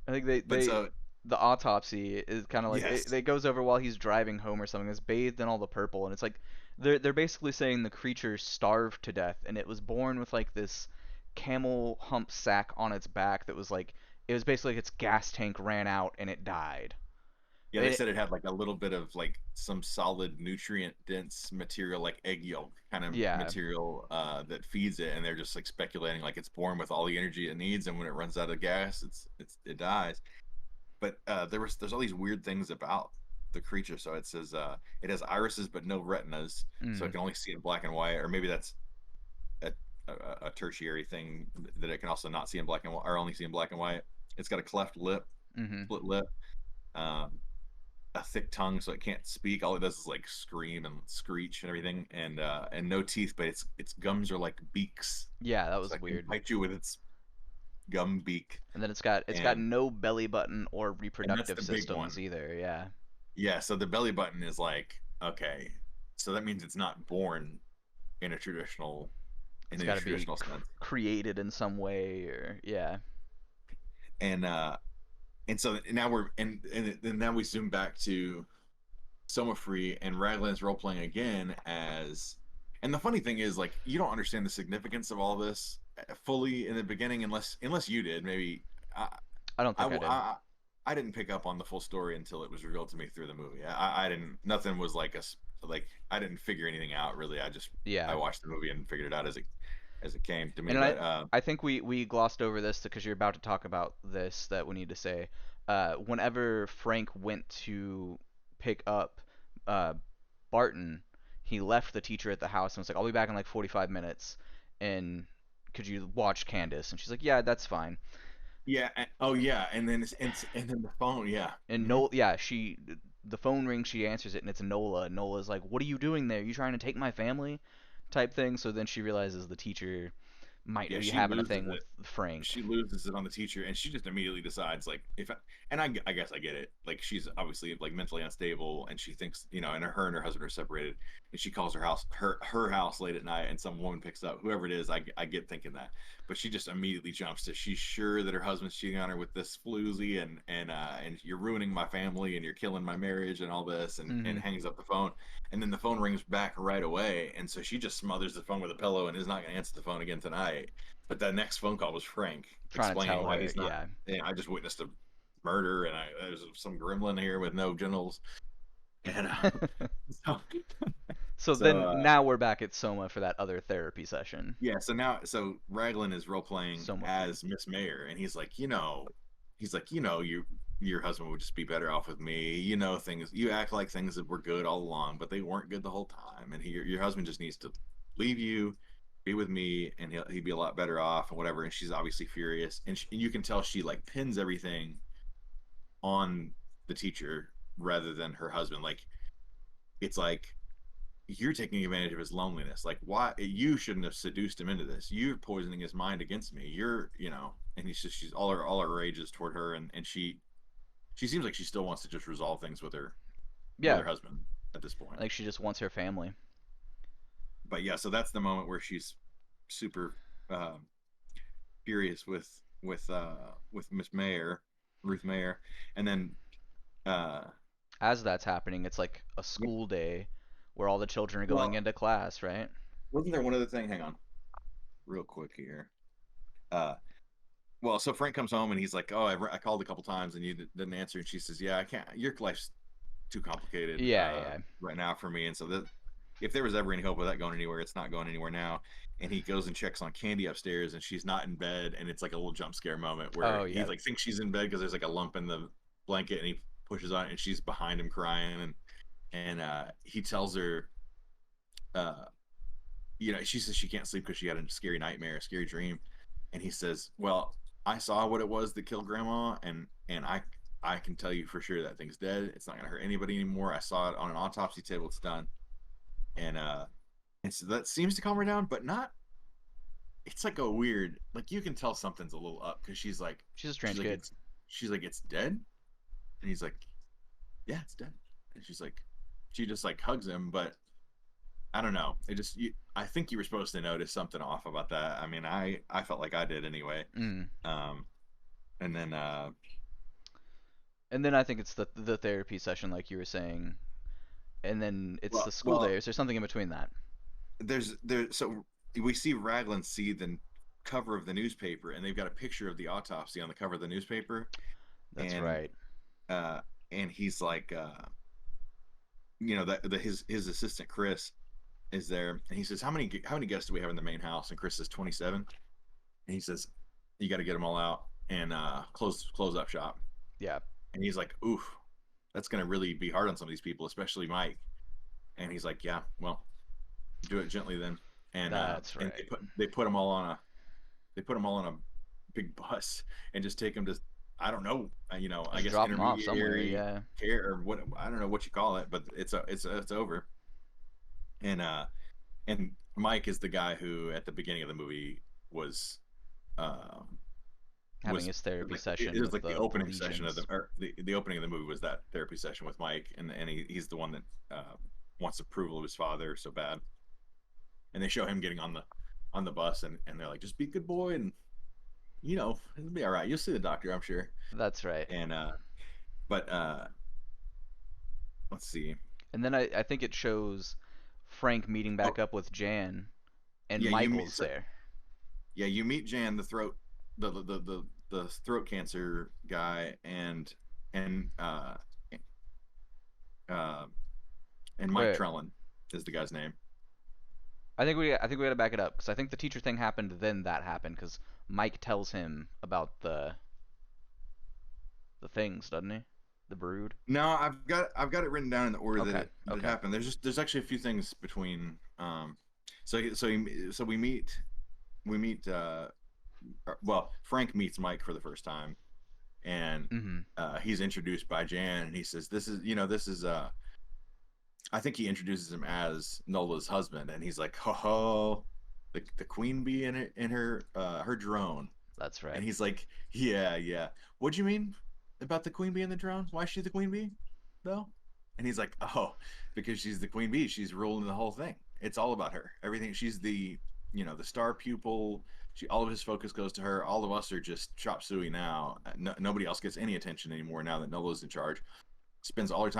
[SPEAKER 2] I think
[SPEAKER 1] but so
[SPEAKER 2] the autopsy is kind of like
[SPEAKER 1] yes,
[SPEAKER 2] it goes over while he's driving home or something. It's bathed in all the purple, and it's like they're basically saying the creature starved to death, and it was born with like this camel hump sack on its back that was like it was basically like its gas tank ran out and it died.
[SPEAKER 1] yeah, they
[SPEAKER 2] It,
[SPEAKER 1] said it had like a little bit of like some solid nutrient dense material, like egg yolk kind of
[SPEAKER 2] yeah,
[SPEAKER 1] material that feeds it, and they're just like speculating like it's born with all the energy it needs, and when it runs out of gas, it dies. But there's all these weird things about the creature. So it says it has irises but no retinas, so it
[SPEAKER 2] mm,
[SPEAKER 1] can only see in black and white, or maybe that's a, a tertiary thing that it can also not see in black and white, or only see in black and white. It's got a cleft lip,
[SPEAKER 2] mm-hmm.
[SPEAKER 1] split lip. Um, a thick tongue so it can't speak. All it does is like scream and screech and everything, and no teeth, but its gums are like beaks,
[SPEAKER 2] Yeah, that
[SPEAKER 1] so
[SPEAKER 2] was
[SPEAKER 1] it can
[SPEAKER 2] weird.
[SPEAKER 1] bite you with its gum beak.
[SPEAKER 2] And then it's got
[SPEAKER 1] And
[SPEAKER 2] no belly button or
[SPEAKER 1] that's
[SPEAKER 2] reproductive
[SPEAKER 1] the big
[SPEAKER 2] systems
[SPEAKER 1] one.
[SPEAKER 2] either. Yeah,
[SPEAKER 1] Yeah, so the belly button is like okay, so that means it's not born in a
[SPEAKER 2] it's got to be
[SPEAKER 1] traditional sense.
[SPEAKER 2] created in some way or yeah.
[SPEAKER 1] And so now and now we zoom back to Soma Free and Raglan's role playing again as. And the funny thing is, like, you don't understand the significance of all this fully in the beginning, unless you did. Maybe I
[SPEAKER 2] I don't
[SPEAKER 1] I,
[SPEAKER 2] think I did.
[SPEAKER 1] I didn't pick up on the full story until it was revealed to me through the movie. I didn't. Nothing was like like I didn't figure anything out really. I
[SPEAKER 2] Yeah.
[SPEAKER 1] watched the movie and figured it out as it came to me.
[SPEAKER 2] And
[SPEAKER 1] But
[SPEAKER 2] I think we glossed over this because you're about to talk about this that we need to say. Whenever Frank went to pick up uh, Barton, he left the teacher at the house and was like, "I'll be back in like 45 minutes, and could you watch Candace?" And she's like, "Yeah, that's fine."
[SPEAKER 1] yeah, oh yeah, and then and then the phone, yeah.
[SPEAKER 2] And
[SPEAKER 1] Hmm.
[SPEAKER 2] no, yeah, the phone rings, she answers it, and it's Nola. And Nola's like, "What are you doing there? You trying to take my family?" Type thing. So then she realizes the teacher might
[SPEAKER 1] Yeah,
[SPEAKER 2] be
[SPEAKER 1] she
[SPEAKER 2] having a
[SPEAKER 1] loses
[SPEAKER 2] thing with
[SPEAKER 1] it.
[SPEAKER 2] Frank.
[SPEAKER 1] She loses it on the teacher, and she just immediately decides like I guess I get it. Like she's obviously like mentally unstable, and she thinks and her husband are separated, and she calls her house late at night, and some woman picks up whoever it is. I get thinking that, but she just immediately jumps to she's sure that her husband's cheating on her with this floozy, and you're ruining my family, and you're killing my marriage, and all this, and
[SPEAKER 2] Hmm.
[SPEAKER 1] hangs up the phone, and then the phone rings back right away, and so she just smothers the phone with a pillow and is not going to answer the phone again tonight. But that next phone call was Frank
[SPEAKER 2] Trying to
[SPEAKER 1] explaining
[SPEAKER 2] tell
[SPEAKER 1] why
[SPEAKER 2] her,
[SPEAKER 1] he's not.
[SPEAKER 2] yeah.
[SPEAKER 1] I just witnessed a murder, and there's some gremlin here with no genitals, and so
[SPEAKER 2] So
[SPEAKER 1] so
[SPEAKER 2] then now we're back at Soma for that other therapy session.
[SPEAKER 1] yeah. So Raglan is role playing
[SPEAKER 2] Soma free.
[SPEAKER 1] as Miss Mayer, and he's like your husband would just be better off with me. Things you act like things that were good all along, but they weren't good the whole time, and your husband just needs to leave you be with me and he'd be a lot better off and whatever. And she's obviously furious, and you can tell she like pins everything on the teacher rather than her husband. Like it's like you're taking advantage of his loneliness. Like, why you shouldn't have seduced him into this? You're poisoning his mind against me. You're, and she's all her rage is toward her, and she seems like she still wants to just resolve things with
[SPEAKER 2] Yeah,
[SPEAKER 1] her husband at this point.
[SPEAKER 2] like she just wants her family.
[SPEAKER 1] But yeah, so that's the moment where she's super uh, furious with Miss Mayer, Ruth Mayer, and then uh,
[SPEAKER 2] As that's happening, it's like a school day where all the children are going
[SPEAKER 1] well,
[SPEAKER 2] into class, right?
[SPEAKER 1] wasn't there one other thing? Hang on, real quick here. Uh, well, so Frank comes home and he's like, "Oh, I called a couple times and you didn't answer." And she says, "Yeah, I can't. Your life's too complicated
[SPEAKER 2] Yeah, yeah.
[SPEAKER 1] right now for me." And so that if there was ever any hope of that going anywhere, it's not going anywhere now. And he goes and checks on Candy upstairs, and she's not in bed, and it's like a little jump scare moment
[SPEAKER 2] Oh,
[SPEAKER 1] where he
[SPEAKER 2] yeah.
[SPEAKER 1] like thinks she's in bed because there's like a lump in the blanket, and he pushes on it, and she's behind him crying, and he tells her, uh, she says she can't sleep because she had a scary nightmare, a scary dream, and he says, "Well, I saw what it was that killed Grandma, and I can tell you for sure that thing's dead. It's not gonna hurt anybody anymore. I saw it on an autopsy table. It's done." And so that seems to calm her down, but not. It's like a weird, like you can tell something's a little up because
[SPEAKER 2] She's a
[SPEAKER 1] she's
[SPEAKER 2] strange
[SPEAKER 1] like
[SPEAKER 2] kid.
[SPEAKER 1] it's dead, and he's like, yeah, it's dead, and she's like, she just like hugs him, but I don't know. I think you were supposed to notice something off about that. I mean, I felt like I did anyway.
[SPEAKER 2] Mm.
[SPEAKER 1] Um, and then
[SPEAKER 2] And then I think it's the therapy session, like you were saying, and then it's the school day.
[SPEAKER 1] well,
[SPEAKER 2] Is there something in between that?
[SPEAKER 1] so we see Raglan see the cover of the newspaper, and they've got a picture of the autopsy on the cover of the newspaper,
[SPEAKER 2] That's
[SPEAKER 1] and
[SPEAKER 2] right.
[SPEAKER 1] uh, and he's like, that his assistant Chris is there, and he says, how many guests do we have in the main house? And Chris says 27, and he says, you got to get them all out and close up shop.
[SPEAKER 2] Yeah,
[SPEAKER 1] And he's like, oof, that's gonna really be hard on some of these people, especially Mike. And he's like, yeah, well, do it gently then.
[SPEAKER 2] that's
[SPEAKER 1] And
[SPEAKER 2] right.
[SPEAKER 1] they put them all on a big bus and just take them to, I don't know, I
[SPEAKER 2] Just
[SPEAKER 1] guess
[SPEAKER 2] drop them off somewhere.
[SPEAKER 1] intermediary
[SPEAKER 2] Yeah,
[SPEAKER 1] care or what, I don't know what you call it, but it's over. And uh and Mike is the guy who at the beginning of the movie was uh
[SPEAKER 2] having
[SPEAKER 1] was
[SPEAKER 2] his therapy
[SPEAKER 1] like it
[SPEAKER 2] session
[SPEAKER 1] was
[SPEAKER 2] with
[SPEAKER 1] like the
[SPEAKER 2] the
[SPEAKER 1] opening session of
[SPEAKER 2] lesions.
[SPEAKER 1] the opening of the movie was that therapy session with Mike, and he's the one that wants approval of his father so bad, and they show him getting on the bus, and they're like, just be a good boy, and it'll be all right, you'll see the doctor, I'm sure.
[SPEAKER 2] That's right.
[SPEAKER 1] And but let's see.
[SPEAKER 2] And then I think it shows Frank meeting back
[SPEAKER 1] Oh,
[SPEAKER 2] up with Jan, and
[SPEAKER 1] yeah,
[SPEAKER 2] Michael's there.
[SPEAKER 1] you meet Jan, the throat cancer guy, and uh and Mike
[SPEAKER 2] Wait,
[SPEAKER 1] Trellin is the guy's name.
[SPEAKER 2] I think we gotta back it up because I think the teacher thing happened, then that happened because Mike tells him about the things, doesn't he? The brood.
[SPEAKER 1] No, I've got it written down in the order that
[SPEAKER 2] Okay,
[SPEAKER 1] it
[SPEAKER 2] okay.
[SPEAKER 1] happened. There's actually a few things between. So we meet well, Frank meets Mike for the first time, and
[SPEAKER 2] Mhm.
[SPEAKER 1] he's introduced by Jan, and he says, this is I think he introduces him as Nola's husband, and he's like, ho ho, the queen bee in her drone.
[SPEAKER 2] That's right.
[SPEAKER 1] And he's like, yeah, yeah. What do you mean about the queen bee in the drone? Why is she the queen bee, though? And he's like, oh, because she's the queen bee. She's ruling the whole thing. It's all about her. Everything. She's the star pupil. All of his focus goes to her. All of us are just chop suey now. Nobody else gets any attention anymore now that Nola's in charge. Spends all his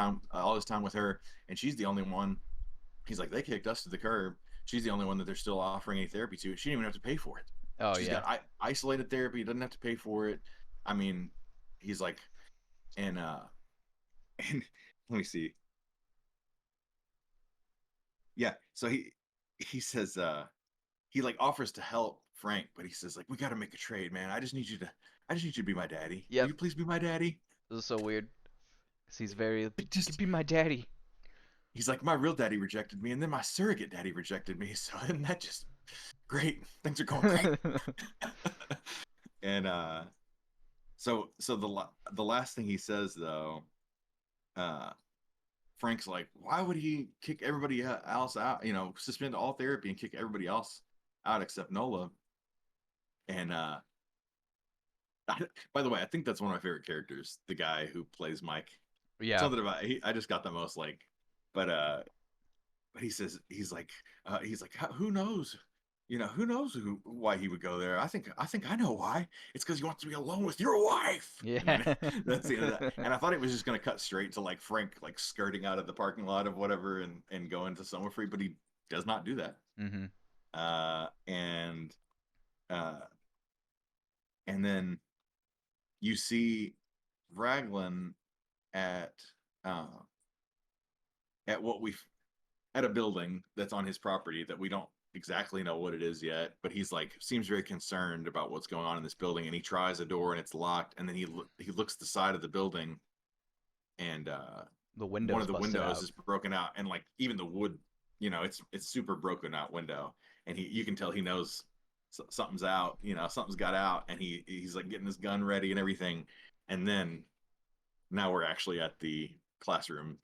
[SPEAKER 1] time with her, and she's the only one. He's like, they kicked us to the curb. She's the only one that they're still offering any therapy to. She didn't even have to pay for it.
[SPEAKER 2] Oh
[SPEAKER 1] She's
[SPEAKER 2] yeah.
[SPEAKER 1] got isolated therapy, doesn't have to pay for it. I mean, he's like, and and let me see. Yeah, so he says he like offers to help Frank, but he says like, we got to make a trade, man. I just need you to be my daddy. Will
[SPEAKER 2] Yep.
[SPEAKER 1] you please be my daddy?
[SPEAKER 2] This is so weird. 'Cause he's very.
[SPEAKER 1] It
[SPEAKER 2] You could
[SPEAKER 1] just
[SPEAKER 2] be my daddy.
[SPEAKER 1] He's like, my real daddy rejected me, and then my surrogate daddy rejected me. So and that just great. Things are going great. And so the last thing he says though, uh Frank's like, why would he kick everybody else out? You know, suspend all therapy and kick everybody else out except Nola. And by the way, I think that's one of my favorite characters. The guy who plays Mike.
[SPEAKER 2] Yeah.
[SPEAKER 1] Something about I just got the most like, but he says he's like who knows, you know, who knows why he would go there. I think I know why. It's because he wants to be alone with your wife. And then
[SPEAKER 2] Yeah.
[SPEAKER 1] that's the end of that. And I thought it was just going to cut straight to like Frank like skirting out of the parking lot of whatever and going to somewhere free, but he does not do that.
[SPEAKER 2] Mhm.
[SPEAKER 1] And uh and then you see Raglan at uh at what we at a building that's on his property that we don't exactly know what it is yet, but he's like seems very concerned about what's going on in this building, and he tries a door and it's locked, and then he looks the side of the building, and
[SPEAKER 2] The
[SPEAKER 1] one of
[SPEAKER 2] window's
[SPEAKER 1] the
[SPEAKER 2] busted
[SPEAKER 1] windows
[SPEAKER 2] out.
[SPEAKER 1] is broken out, and like even the wood, you know, it's super broken out window, and you can tell he knows something's out, you know, something's got out, and he's like getting his gun ready and everything, and then now we're actually at the classroom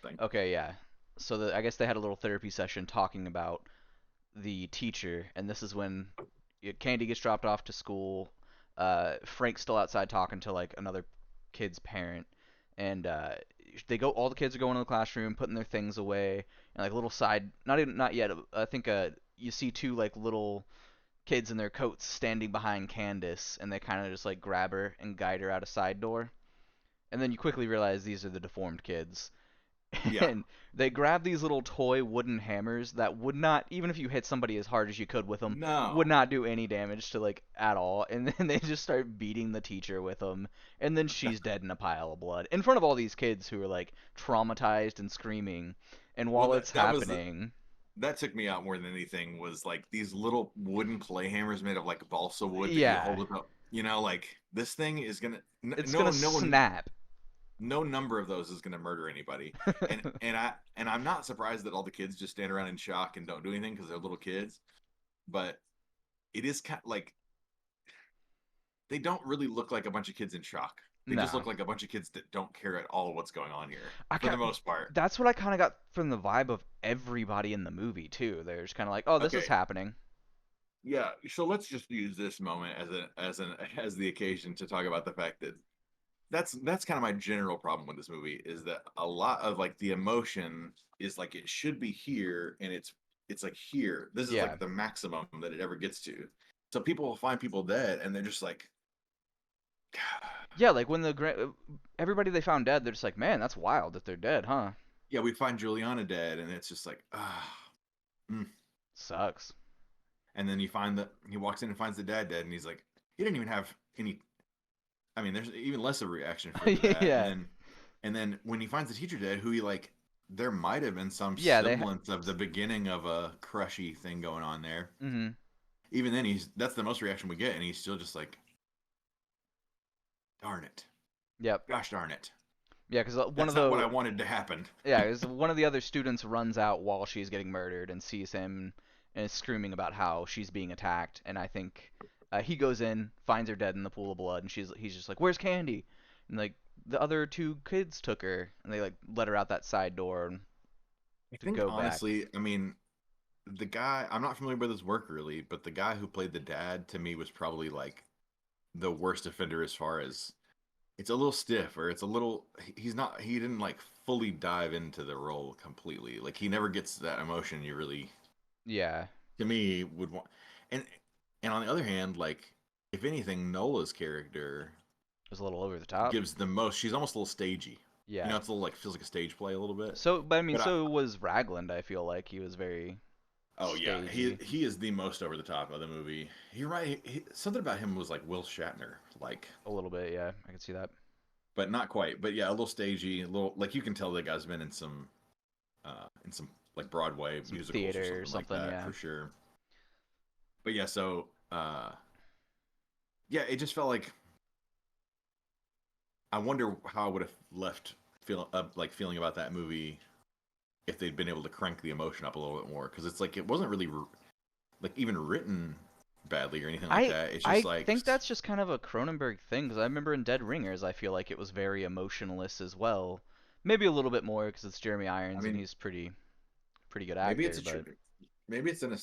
[SPEAKER 1] thing.
[SPEAKER 2] Okay, yeah. So I guess they had a little therapy session talking about the teacher, and this is when Candy gets dropped off to school. Frank's still outside talking to like another kid's parent, and they go. All the kids are going to the classroom, putting their things away, and like little side. Not yet. I think you see two like little kids in their coats standing behind Candace, and they kind of just like grab her and guide her out a side door. And then you quickly realize these are the deformed kids,
[SPEAKER 1] Yeah.
[SPEAKER 2] and they grab these little toy wooden hammers that would not, even if you hit somebody as hard as you could with them, would
[SPEAKER 1] No.
[SPEAKER 2] not do any damage to like at all. And then they just start beating the teacher with them, and then she's dead in a pile of blood in front of all these kids who are like traumatized and screaming. And
[SPEAKER 1] Well,
[SPEAKER 2] while it's
[SPEAKER 1] that was
[SPEAKER 2] happening,
[SPEAKER 1] that took me out more than anything was like these little wooden clay hammers made of like balsa wood that you
[SPEAKER 2] yeah,
[SPEAKER 1] hold up. You know, like this thing is gonna
[SPEAKER 2] it's gonna
[SPEAKER 1] no
[SPEAKER 2] snap.
[SPEAKER 1] no number of those is gonna murder anybody. And I'm not surprised that all the kids just stand around in shock and don't do anything because they're little kids. But it is kind of like they don't really look like a bunch of kids in shock. They just
[SPEAKER 2] No,
[SPEAKER 1] look like a bunch of kids that don't care at all what's going on here
[SPEAKER 2] I
[SPEAKER 1] for the
[SPEAKER 2] got.
[SPEAKER 1] most part.
[SPEAKER 2] That's what I kind of got from the vibe of everybody in the movie too. They're just kind of like, oh, this is
[SPEAKER 1] Okay,
[SPEAKER 2] happening.
[SPEAKER 1] yeah. So let's just use this moment as the occasion to talk about the fact that that's kind of my general problem with this movie is that a lot of like the emotion is like it should be here and it's like here. This is
[SPEAKER 2] Yeah.
[SPEAKER 1] like the maximum that it ever gets to. So people will find people dead and they're just like
[SPEAKER 2] Yeah, like when everybody they found dead, they're just like, man, that's wild that they're dead, huh?
[SPEAKER 1] yeah, we find Juliana dead and it's just like mm.
[SPEAKER 2] Sucks.
[SPEAKER 1] And then you find that he walks in and finds the dad dead and he's like he didn't even have any. I mean, there's even less of a reaction for that.
[SPEAKER 2] Yeah.
[SPEAKER 1] And then when he finds the teacher dead, who he like, there might have been some
[SPEAKER 2] Yeah,
[SPEAKER 1] semblance of the beginning of a crushy thing going on there.
[SPEAKER 2] Mhm.
[SPEAKER 1] Even then, that's the most reaction we get, and he's still just like, darn it,
[SPEAKER 2] Yep.
[SPEAKER 1] gosh darn it,
[SPEAKER 2] Yeah, cuz
[SPEAKER 1] that's not what I wanted to happen.
[SPEAKER 2] yeah, 'cause one of the other students runs out while she's getting murdered and sees him and is screaming about how she's being attacked, and I think he goes in, finds her dead in the pool of blood, and he's just like, "Where's Candy?" And like the other two kids took her, and they like let her out that side door
[SPEAKER 1] I
[SPEAKER 2] to
[SPEAKER 1] think
[SPEAKER 2] go back.
[SPEAKER 1] honestly, I mean, the guy I'm not familiar with his work really, but the guy who played the dad to me was probably like the worst offender as far as it's a little stiff or it's a little he didn't like fully dive into the role completely, like he never gets that emotion you really
[SPEAKER 2] Yeah,
[SPEAKER 1] to me would want. And and on the other hand, like if anything, Nola's character
[SPEAKER 2] it was a little over the top.
[SPEAKER 1] gives the most. She's almost a little stagey, you
[SPEAKER 2] Yeah.
[SPEAKER 1] know, it's a little like feels like a stage play a little bit.
[SPEAKER 2] So, but I mean,
[SPEAKER 1] But
[SPEAKER 2] so was Ragland. I feel like he was very
[SPEAKER 1] oh yeah,
[SPEAKER 2] stagey,
[SPEAKER 1] he is the most over the top of the movie. You're right, something about him was like Will Shatner like,
[SPEAKER 2] a little bit. Yeah, I can see that.
[SPEAKER 1] but not quite, but yeah, a little stagey, a little like you can tell the guy's been in some like Broadway
[SPEAKER 2] Some
[SPEAKER 1] musicals or
[SPEAKER 2] theater or
[SPEAKER 1] something like
[SPEAKER 2] something.
[SPEAKER 1] that
[SPEAKER 2] Yeah.
[SPEAKER 1] for sure. But yeah, so yeah, it just felt like I wonder how I would have left feeling about that movie if they'd been able to crank the emotion up a little bit more because it's like it wasn't really like even written badly or anything like
[SPEAKER 2] I
[SPEAKER 1] that. It's just
[SPEAKER 2] I
[SPEAKER 1] like
[SPEAKER 2] think that's just kind of a Cronenberg thing because I remember in Dead Ringers, I feel like it was very emotionless as well. Maybe a little bit more because it's Jeremy
[SPEAKER 1] I
[SPEAKER 2] Irons and
[SPEAKER 1] mean,
[SPEAKER 2] he's pretty good
[SPEAKER 1] maybe it's
[SPEAKER 2] actor,
[SPEAKER 1] a
[SPEAKER 2] but
[SPEAKER 1] maybe it's in a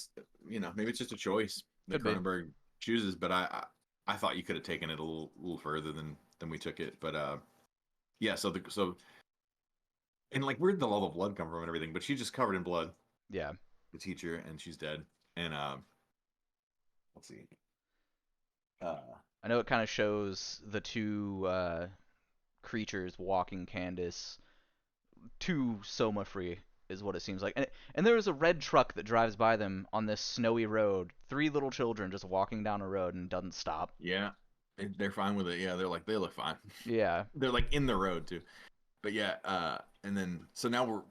[SPEAKER 1] maybe it's just a choice that
[SPEAKER 2] could be.
[SPEAKER 1] Cronenberg chooses. But I thought you could have taken it a little further than we took it. But yeah. So and like where'd the love of blood come from and everything? But she's just covered in blood,
[SPEAKER 2] Yeah.
[SPEAKER 1] the teacher, and she's dead. And let's see. Uh,
[SPEAKER 2] I know it kind of shows the two creatures walking Candace to Soma free is what it seems like. And there is a red truck that drives by them on this snowy road. Three little children just walking down a road and doesn't stop.
[SPEAKER 1] yeah, they're fine with it. Yeah, they're like they look fine.
[SPEAKER 2] Yeah.
[SPEAKER 1] They're like in the road too. But yeah, and then so now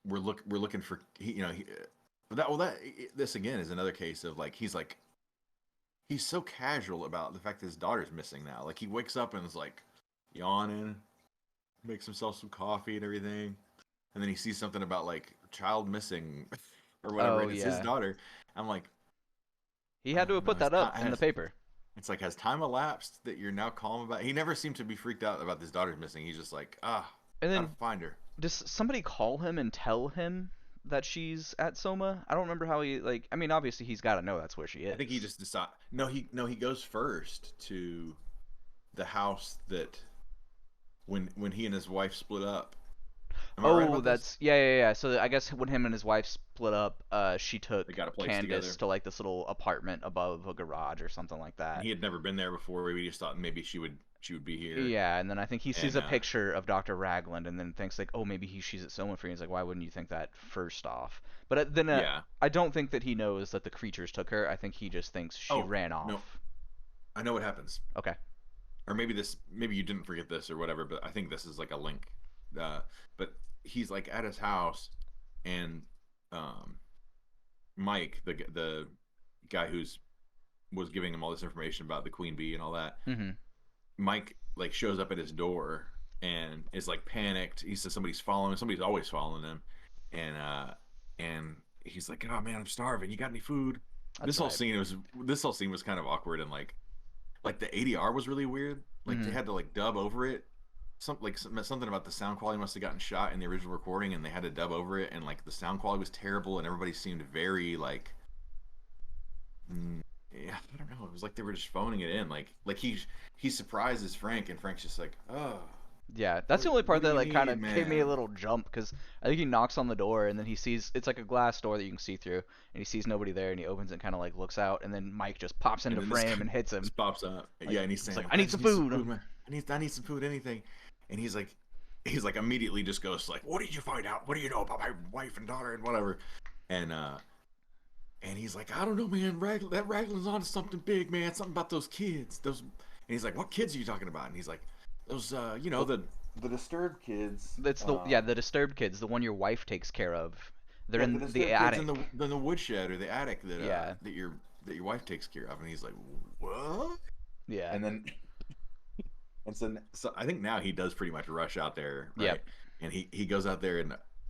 [SPEAKER 1] we're looking for that well that this again is another case of like he's so casual about the fact that his daughter's missing now. Like he wakes up and is like yawning, makes himself some coffee and everything, and then he sees something about like child missing or whatever,
[SPEAKER 2] Oh
[SPEAKER 1] and it's his
[SPEAKER 2] yeah.
[SPEAKER 1] daughter. I'm like,
[SPEAKER 2] He
[SPEAKER 1] I
[SPEAKER 2] had to
[SPEAKER 1] don't
[SPEAKER 2] have
[SPEAKER 1] know.
[SPEAKER 2] put that up in the paper.
[SPEAKER 1] It's like has time elapsed that you're now calm about? He never seemed to be freaked out about his daughter's missing. He's just like,
[SPEAKER 2] And
[SPEAKER 1] gotta
[SPEAKER 2] then
[SPEAKER 1] find her.
[SPEAKER 2] does somebody call him and tell him that she's at Soma? I don't remember how he like. I mean, obviously he's got to know that's where she
[SPEAKER 1] I think he
[SPEAKER 2] is.
[SPEAKER 1] just decide. No, he goes first to the house that when he and his wife split up. Am I right
[SPEAKER 2] Oh,
[SPEAKER 1] about this?
[SPEAKER 2] that's yeah. So I guess when him and his wife split up, she
[SPEAKER 1] They
[SPEAKER 2] took
[SPEAKER 1] got a place
[SPEAKER 2] Candace
[SPEAKER 1] together,
[SPEAKER 2] to like this little apartment above a garage or something like
[SPEAKER 1] and
[SPEAKER 2] that.
[SPEAKER 1] he had never been there before. We just thought maybe she would be here,
[SPEAKER 2] Yeah, and then I think he sees
[SPEAKER 1] and
[SPEAKER 2] a picture of Dr. Ragland and then thinks like, oh, maybe she's at Soma Free. He's like, why wouldn't you think that first off? But then
[SPEAKER 1] yeah.
[SPEAKER 2] I don't think that he knows that the creatures took her. I think he just thinks she
[SPEAKER 1] Oh
[SPEAKER 2] ran
[SPEAKER 1] no,
[SPEAKER 2] off.
[SPEAKER 1] I know what happens.
[SPEAKER 2] Okay.
[SPEAKER 1] Or maybe you didn't forget this or whatever, but I think this is like a link. Uh, but he's like at his house, and um, Mike, the guy who's was giving him all this information about the queen bee and all that,
[SPEAKER 2] Mhm.
[SPEAKER 1] Mike like shows up at his door and is like panicked. He says somebody's following him. Somebody's always following him, and he's like, "Oh man, I'm starving. You got any food?"
[SPEAKER 2] That's right.
[SPEAKER 1] This whole scene was kind of awkward, and like the ADR was really weird. Like they
[SPEAKER 2] Mhm.
[SPEAKER 1] had to like dub over it. Something about the sound quality must have gotten shot in the original recording, and they had to dub over it, and like the sound quality was terrible, and everybody seemed very like, yeah, I don't know. It was like they were just phoning it in. Like he surprises Frank, and Frank's just like, oh,
[SPEAKER 2] Yeah, that's
[SPEAKER 1] what
[SPEAKER 2] the only
[SPEAKER 1] what
[SPEAKER 2] part
[SPEAKER 1] do
[SPEAKER 2] that
[SPEAKER 1] you
[SPEAKER 2] like kind
[SPEAKER 1] need,
[SPEAKER 2] of gave me a
[SPEAKER 1] man?
[SPEAKER 2] little jump because I think he knocks on the door and then he sees it's like a glass door that you can see through and he sees nobody there and he opens it and kind of like looks out and then Mike just pops
[SPEAKER 1] And
[SPEAKER 2] into
[SPEAKER 1] then this guy
[SPEAKER 2] frame and hits him
[SPEAKER 1] just pops up.
[SPEAKER 2] like
[SPEAKER 1] Yeah, and he's
[SPEAKER 2] he's
[SPEAKER 1] saying,
[SPEAKER 2] like I
[SPEAKER 1] I
[SPEAKER 2] need some
[SPEAKER 1] just need some
[SPEAKER 2] food.
[SPEAKER 1] food, man. I need some food, anything. And he's like immediately just goes like, what did you find out? What do you know about my wife and daughter and whatever? And he's like, I don't know, man. That Raglan's on to something big, man. Something about those kids. Those. And he's like, what kids are you talking about? And he's like, those,
[SPEAKER 2] Well,
[SPEAKER 1] the disturbed kids.
[SPEAKER 2] it's the disturbed kids, the one your wife takes care of. They're
[SPEAKER 1] Yeah, the
[SPEAKER 2] in the
[SPEAKER 1] disturbed kids
[SPEAKER 2] attic.
[SPEAKER 1] in the woodshed or the attic
[SPEAKER 2] Yeah,
[SPEAKER 1] that your wife takes care of. And he's like, what?
[SPEAKER 2] yeah,
[SPEAKER 1] And then and so I think now he does pretty much rush out there, right?
[SPEAKER 2] yep,
[SPEAKER 1] And he goes out there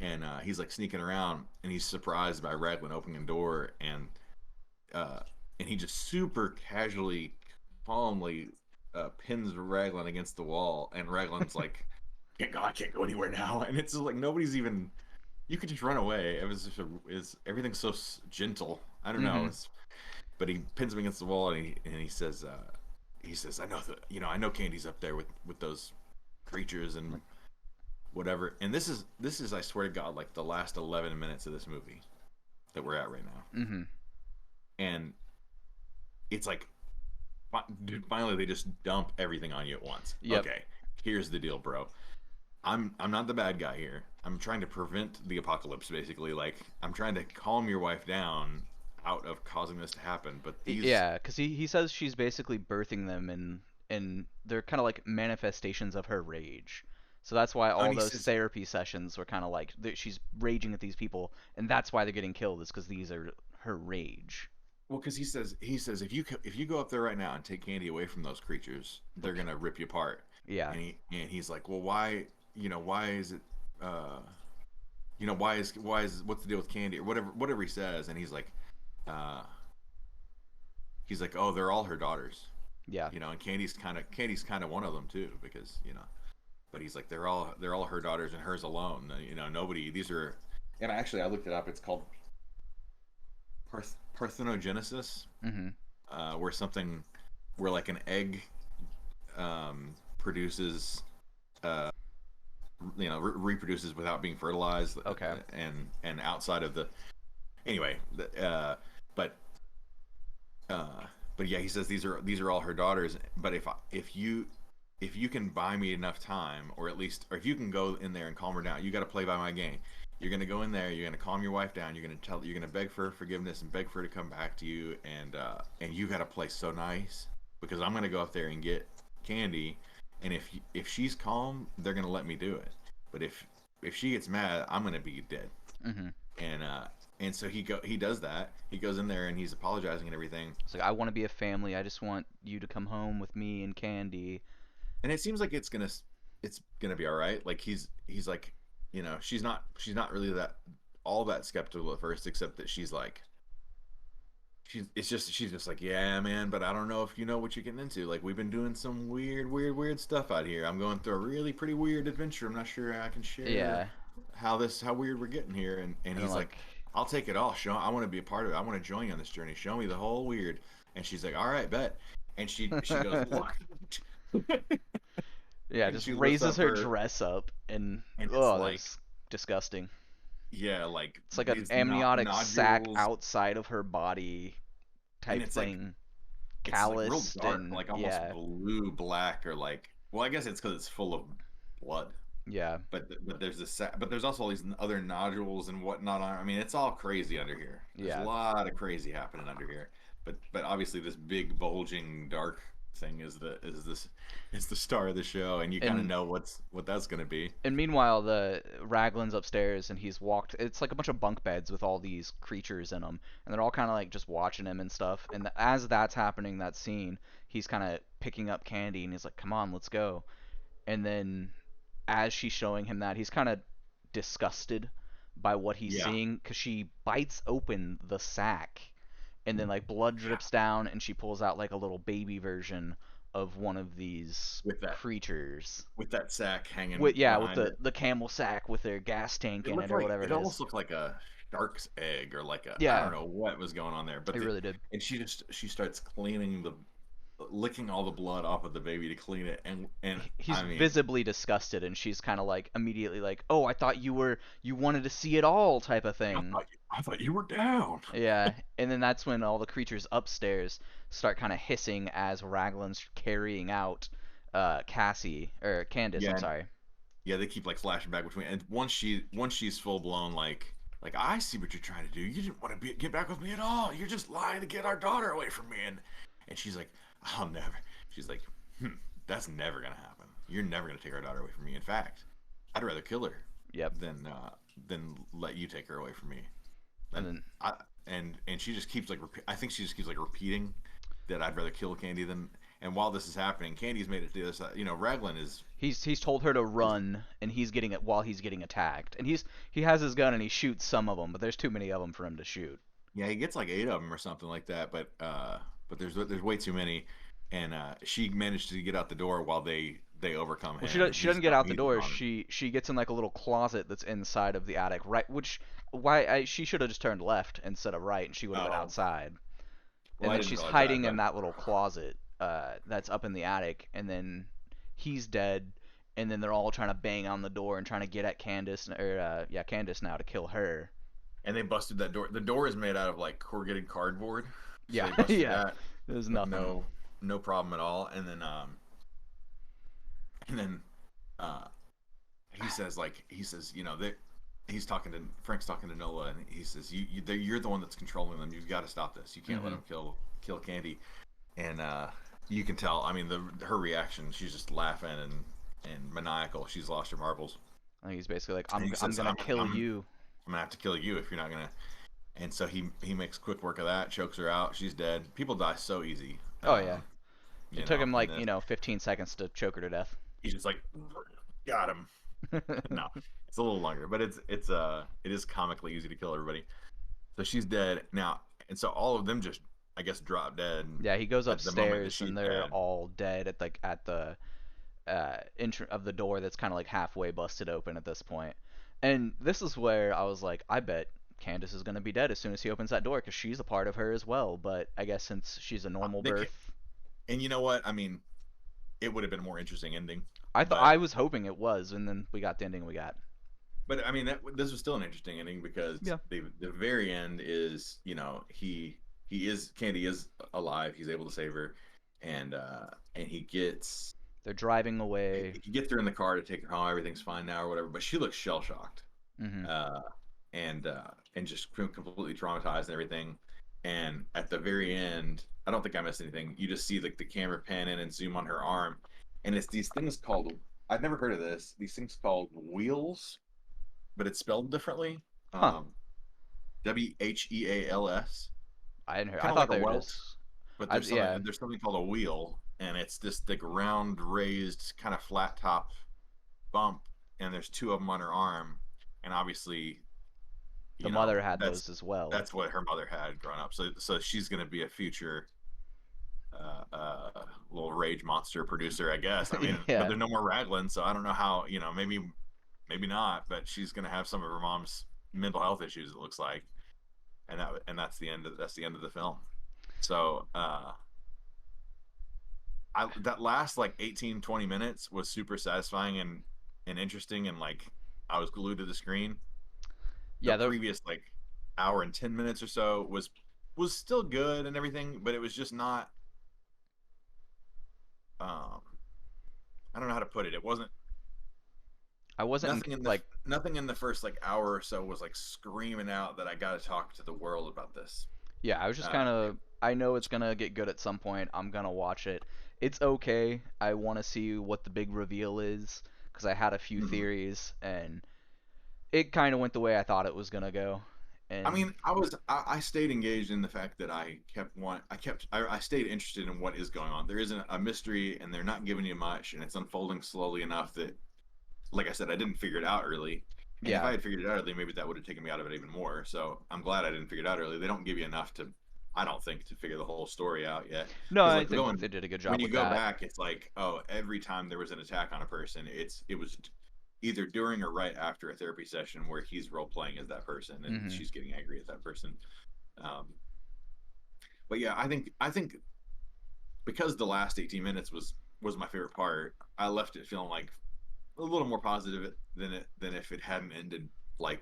[SPEAKER 1] and he's like sneaking around, and he's surprised by Raglan opening a door, uh, and he just super casually, calmly pins Raglan against the wall, and Raglan's like, I can't go anywhere now, and it's just like nobody's even. You could just run away. It was just is everything's so gentle. I don't know.
[SPEAKER 2] mhm,
[SPEAKER 1] But he pins him against the wall, and he says, I know that I know Candy's up there with those creatures and whatever. And this is I swear to God like the last 11 minutes of this movie that we're at right now,
[SPEAKER 2] mhm,
[SPEAKER 1] and it's like, dude, finally they just dump everything on you at once.
[SPEAKER 2] yep.
[SPEAKER 1] Okay, here's the deal, bro. I'm not the bad guy here. I'm trying to prevent the apocalypse, basically. Like I'm trying to calm your wife down out of causing this to happen. But these,
[SPEAKER 2] Yeah, because he says she's basically birthing them and they're kind of like manifestations of her rage. So that's why
[SPEAKER 1] I
[SPEAKER 2] all
[SPEAKER 1] mean, he
[SPEAKER 2] those
[SPEAKER 1] says,
[SPEAKER 2] therapy sessions were kind of like she's raging at these people, and that's why they're getting killed is because these are her rage.
[SPEAKER 1] well, because he says if you go up there right now and take Candy away from those creatures, they're gonna rip you apart.
[SPEAKER 2] Yeah,
[SPEAKER 1] And he's like, well, why? Why is it? Uh, why is what's the deal with Candy or whatever he says? And uh, he's like, oh, they're all her daughters.
[SPEAKER 2] yeah,
[SPEAKER 1] And Candy's kind of one of them too, because. but he's like they're all her daughters and hers alone. Nobody. These are, and actually I looked it up. It's called parthenogenesis,
[SPEAKER 2] Mhm.
[SPEAKER 1] where something where like an egg produces reproduces without being fertilized,
[SPEAKER 2] Okay.
[SPEAKER 1] and outside of the anyway, but uh, but yeah, he says these are all her daughters. But if you can buy me enough time, or at least, or if you can go in there and calm her down, you got to play by my game. You're gonna go in there. You're gonna calm your wife down. You're gonna beg for her forgiveness and beg for her to come back to you. And you got to play so nice, because I'm gonna go up there and get Candy. And if she's calm, they're gonna let me do it. But if she gets mad, I'm gonna be dead.
[SPEAKER 2] Mhm.
[SPEAKER 1] And so he does that. He goes in there and he's apologizing and everything.
[SPEAKER 2] It's like I want to be a family. I just want you to come home with me and Candy.
[SPEAKER 1] And it seems like it's gonna be all right. Like he's like, she's not really that all that skeptical at first, except that she's just like, yeah, man, but I don't know if you know what you're getting into. Like, we've been doing some weird stuff out here. I'm going through a really pretty weird adventure. I'm not sure I can share
[SPEAKER 2] Yeah.
[SPEAKER 1] how weird we're getting here. And
[SPEAKER 2] And then
[SPEAKER 1] he's like,
[SPEAKER 2] like
[SPEAKER 1] I'll take it all. I want to be a part of it. I want to join you on this journey. Show me the whole weird. And she's like, all right, bet. And she goes, what?
[SPEAKER 2] yeah,
[SPEAKER 1] And
[SPEAKER 2] just
[SPEAKER 1] she lifts
[SPEAKER 2] raises
[SPEAKER 1] up
[SPEAKER 2] her
[SPEAKER 1] her,
[SPEAKER 2] dress up and
[SPEAKER 1] and it's
[SPEAKER 2] oh, that
[SPEAKER 1] like,
[SPEAKER 2] was disgusting.
[SPEAKER 1] yeah, like
[SPEAKER 2] It's like an
[SPEAKER 1] these
[SPEAKER 2] amniotic sac
[SPEAKER 1] nodules,
[SPEAKER 2] outside of her body
[SPEAKER 1] and
[SPEAKER 2] type
[SPEAKER 1] it's like
[SPEAKER 2] thing,
[SPEAKER 1] real
[SPEAKER 2] calloused
[SPEAKER 1] dark,
[SPEAKER 2] and
[SPEAKER 1] like almost
[SPEAKER 2] yeah,
[SPEAKER 1] blue black, or like, well, I guess it's because it's full of blood.
[SPEAKER 2] yeah,
[SPEAKER 1] But there's also all these other nodules and whatnot. I mean, it's all crazy under here. There's a
[SPEAKER 2] yeah.
[SPEAKER 1] lot of crazy happening under here. But obviously this big bulging dark thing is the star of the show, and you kind of
[SPEAKER 2] And
[SPEAKER 1] know what that's gonna be.
[SPEAKER 2] meanwhile, the Raglan's upstairs and he's walked. It's like a bunch of bunk beds with all these creatures in them, and they're all kind of like just watching him and stuff. And as that's happening, that scene, he's kind of picking up Candy and he's like, "Come on, let's go." And then as she's showing him that, he's kind of disgusted by what he's
[SPEAKER 1] Yeah,
[SPEAKER 2] seeing because she bites open the sack and then like blood
[SPEAKER 1] yeah.
[SPEAKER 2] drips down and she pulls out like a little baby version of one of these
[SPEAKER 1] With that
[SPEAKER 2] creatures
[SPEAKER 1] with that sack hanging
[SPEAKER 2] with yeah with
[SPEAKER 1] behind it,
[SPEAKER 2] the camel sack with their gas tank
[SPEAKER 1] it
[SPEAKER 2] in
[SPEAKER 1] looked
[SPEAKER 2] it or
[SPEAKER 1] like
[SPEAKER 2] whatever
[SPEAKER 1] it
[SPEAKER 2] it is.
[SPEAKER 1] almost looked like a shark's egg, or like a, I
[SPEAKER 2] Yeah,
[SPEAKER 1] don't know what was going on there.
[SPEAKER 2] it really did.
[SPEAKER 1] And she starts cleaning the licking all the blood off of the baby to clean it, and
[SPEAKER 2] He's
[SPEAKER 1] I mean,
[SPEAKER 2] visibly disgusted and she's kind of like immediately like, "Oh, I thought you wanted to see it all" type of
[SPEAKER 1] I
[SPEAKER 2] thing.
[SPEAKER 1] thought I thought you were down.
[SPEAKER 2] Yeah, and then that's when all the creatures upstairs start kind of hissing as Raglan's carrying out Cassie or Candace, I'm
[SPEAKER 1] Yeah,
[SPEAKER 2] sorry.
[SPEAKER 1] yeah, they keep like flashing back between, and once she's full blown, like, I see what you're trying to do. You didn't want to get back with me at all. You're just lying to get our daughter away from me. And she's like, I'll never. She's like, that's never gonna happen. You're never gonna take our daughter away from me. In fact, I'd rather kill her
[SPEAKER 2] Yep.
[SPEAKER 1] than let you take her away from me.
[SPEAKER 2] And
[SPEAKER 1] And
[SPEAKER 2] then
[SPEAKER 1] I and she just keeps like I think she just keeps like repeating that I'd rather kill Candy than. And while this is happening, Candy's made it to the other side. Raglan
[SPEAKER 2] he's told her to
[SPEAKER 1] is
[SPEAKER 2] run and he's getting it while he's getting attacked. And he has his gun and he shoots some of them, but there's too many of them for him to shoot.
[SPEAKER 1] Yeah, he gets like eight of them or something like that. But there's way too many, and she managed to get out the door while they overcome
[SPEAKER 2] Well,
[SPEAKER 1] him, and
[SPEAKER 2] she doesn't get out the
[SPEAKER 1] he's
[SPEAKER 2] door.
[SPEAKER 1] gone.
[SPEAKER 2] She gets in like a little closet that's inside of the attic, right? Which why she should have just turned left instead of right, and she would have been
[SPEAKER 1] Oh,
[SPEAKER 2] outside.
[SPEAKER 1] well,
[SPEAKER 2] And
[SPEAKER 1] I
[SPEAKER 2] then
[SPEAKER 1] didn't
[SPEAKER 2] she's
[SPEAKER 1] realize that,
[SPEAKER 2] hiding in
[SPEAKER 1] but
[SPEAKER 2] that little closet that's up in the attic, and then he's dead. And then they're all trying to bang on the door and trying to get at Candace, or yeah, Candace now to kill her.
[SPEAKER 1] and they busted that door. The door is made out of like corrugated cardboard, so
[SPEAKER 2] Yeah,
[SPEAKER 1] they busted
[SPEAKER 2] yeah.
[SPEAKER 1] that
[SPEAKER 2] There's
[SPEAKER 1] with
[SPEAKER 2] nothing.
[SPEAKER 1] no problem at all. And then uh, he says, that he's talking to Frank's talking to Nola, and he says, you're the one that's controlling them. You've got to stop this. You can't let
[SPEAKER 2] Hmm.
[SPEAKER 1] them kill Candy. And you can tell. I mean, her reaction. She's just laughing and maniacal. She's lost her marbles.
[SPEAKER 2] I think he's basically like,
[SPEAKER 1] And he
[SPEAKER 2] I'm
[SPEAKER 1] says,
[SPEAKER 2] gonna kill
[SPEAKER 1] I'm
[SPEAKER 2] you.
[SPEAKER 1] gonna have to kill you if you're not gonna." And so he makes quick work of that. Chokes her out. She's dead. People die so easy.
[SPEAKER 2] Oh yeah. It took him
[SPEAKER 1] In
[SPEAKER 2] like
[SPEAKER 1] this,
[SPEAKER 2] 15 seconds to choke her to death.
[SPEAKER 1] he's just like, got him. No, it's a little longer, but it is comically easy to kill everybody. So she's dead now, and so all of them just, I guess, drop dead
[SPEAKER 2] Yeah, he goes
[SPEAKER 1] at the moment that
[SPEAKER 2] upstairs
[SPEAKER 1] she's
[SPEAKER 2] and they're
[SPEAKER 1] dead.
[SPEAKER 2] all dead at like at the of the door that's kind of like halfway busted open at this point. And this is where I was like, I bet Candace is gonna be dead as soon as he opens that door because she's a part of her as well. But I guess since she's a normal
[SPEAKER 1] They can,
[SPEAKER 2] birth,
[SPEAKER 1] and you know what? I mean, it would have been a more interesting ending,
[SPEAKER 2] I thought
[SPEAKER 1] but
[SPEAKER 2] I was hoping it was, and then we got the ending we got.
[SPEAKER 1] I mean this was still an interesting ending because
[SPEAKER 2] Yeah,
[SPEAKER 1] the very end is, he is Candy is alive. He's able to save her, and
[SPEAKER 2] they're driving away.
[SPEAKER 1] he gets her in the car to take her home. Everything's fine now or whatever, but she looks shell shocked,
[SPEAKER 2] Hmm.
[SPEAKER 1] uh, and just completely traumatized and everything. And at the very end, I don't think I missed anything. You just see like the camera pan in and zoom on her arm, and it's these things called, I've never heard of this. These things called wheels, but it's spelled differently.
[SPEAKER 2] Huh?
[SPEAKER 1] Um, Wheals,
[SPEAKER 2] I didn't hear. I
[SPEAKER 1] kind of
[SPEAKER 2] thought
[SPEAKER 1] like a
[SPEAKER 2] they were
[SPEAKER 1] welt,
[SPEAKER 2] just.
[SPEAKER 1] but
[SPEAKER 2] I yeah.
[SPEAKER 1] there's something called a wheel, and it's this like round raised kind of flat top bump, and there's two of them on her arm, and obviously,
[SPEAKER 2] The
[SPEAKER 1] you
[SPEAKER 2] mother
[SPEAKER 1] know,
[SPEAKER 2] had those as well.
[SPEAKER 1] that's what her mother had growing up. So she's going to be a future little rage monster producer, I guess. I mean, but
[SPEAKER 2] Yeah.
[SPEAKER 1] there's no more Raglan, so I don't know how. Maybe not, but she's going to have some of her mom's mental health issues. It looks like, and that's the end of the film. So that last like 18-20 minutes was super satisfying and interesting, and like I was glued to the screen. The
[SPEAKER 2] Yeah.
[SPEAKER 1] previous like hour and 10 minutes or so was still good and everything, but it was just not. Um, I don't know how to put it. It wasn't
[SPEAKER 2] I wasn't
[SPEAKER 1] nothing in the
[SPEAKER 2] like.
[SPEAKER 1] nothing in the first like hour or so was like screaming out that I got to talk to the world about this.
[SPEAKER 2] Yeah, I was just
[SPEAKER 1] Uh,
[SPEAKER 2] kind of. I know it's gonna get good at some point. I'm gonna watch it. It's okay. I want to see what the big reveal is because I had a few
[SPEAKER 1] mhm.
[SPEAKER 2] theories and it kind of went the way I thought it was gonna go.
[SPEAKER 1] I
[SPEAKER 2] And
[SPEAKER 1] mean, I stayed engaged in the fact that I stayed interested in what is going on. There isn't a mystery, and they're not giving you much, and it's unfolding slowly enough that, like I said, I didn't figure it out early. And if
[SPEAKER 2] yeah,
[SPEAKER 1] I had figured it out early, maybe that would have taken me out of it even more. So I'm glad I didn't figure it out early. They don't give you enough to, I don't think, to figure the whole story out yet.
[SPEAKER 2] no,
[SPEAKER 1] Because
[SPEAKER 2] I
[SPEAKER 1] like
[SPEAKER 2] think
[SPEAKER 1] going
[SPEAKER 2] they did a good
[SPEAKER 1] when
[SPEAKER 2] job
[SPEAKER 1] you
[SPEAKER 2] with
[SPEAKER 1] go
[SPEAKER 2] that.
[SPEAKER 1] back, it's like, oh, every time there was an attack on a person, it was either during or right after a therapy session where he's role playing as that person and
[SPEAKER 2] Hmm.
[SPEAKER 1] she's getting angry at that person. Um, but yeah, I think because the last 18 minutes was my favorite part, I left it feeling like a little more positive than if it hadn't ended like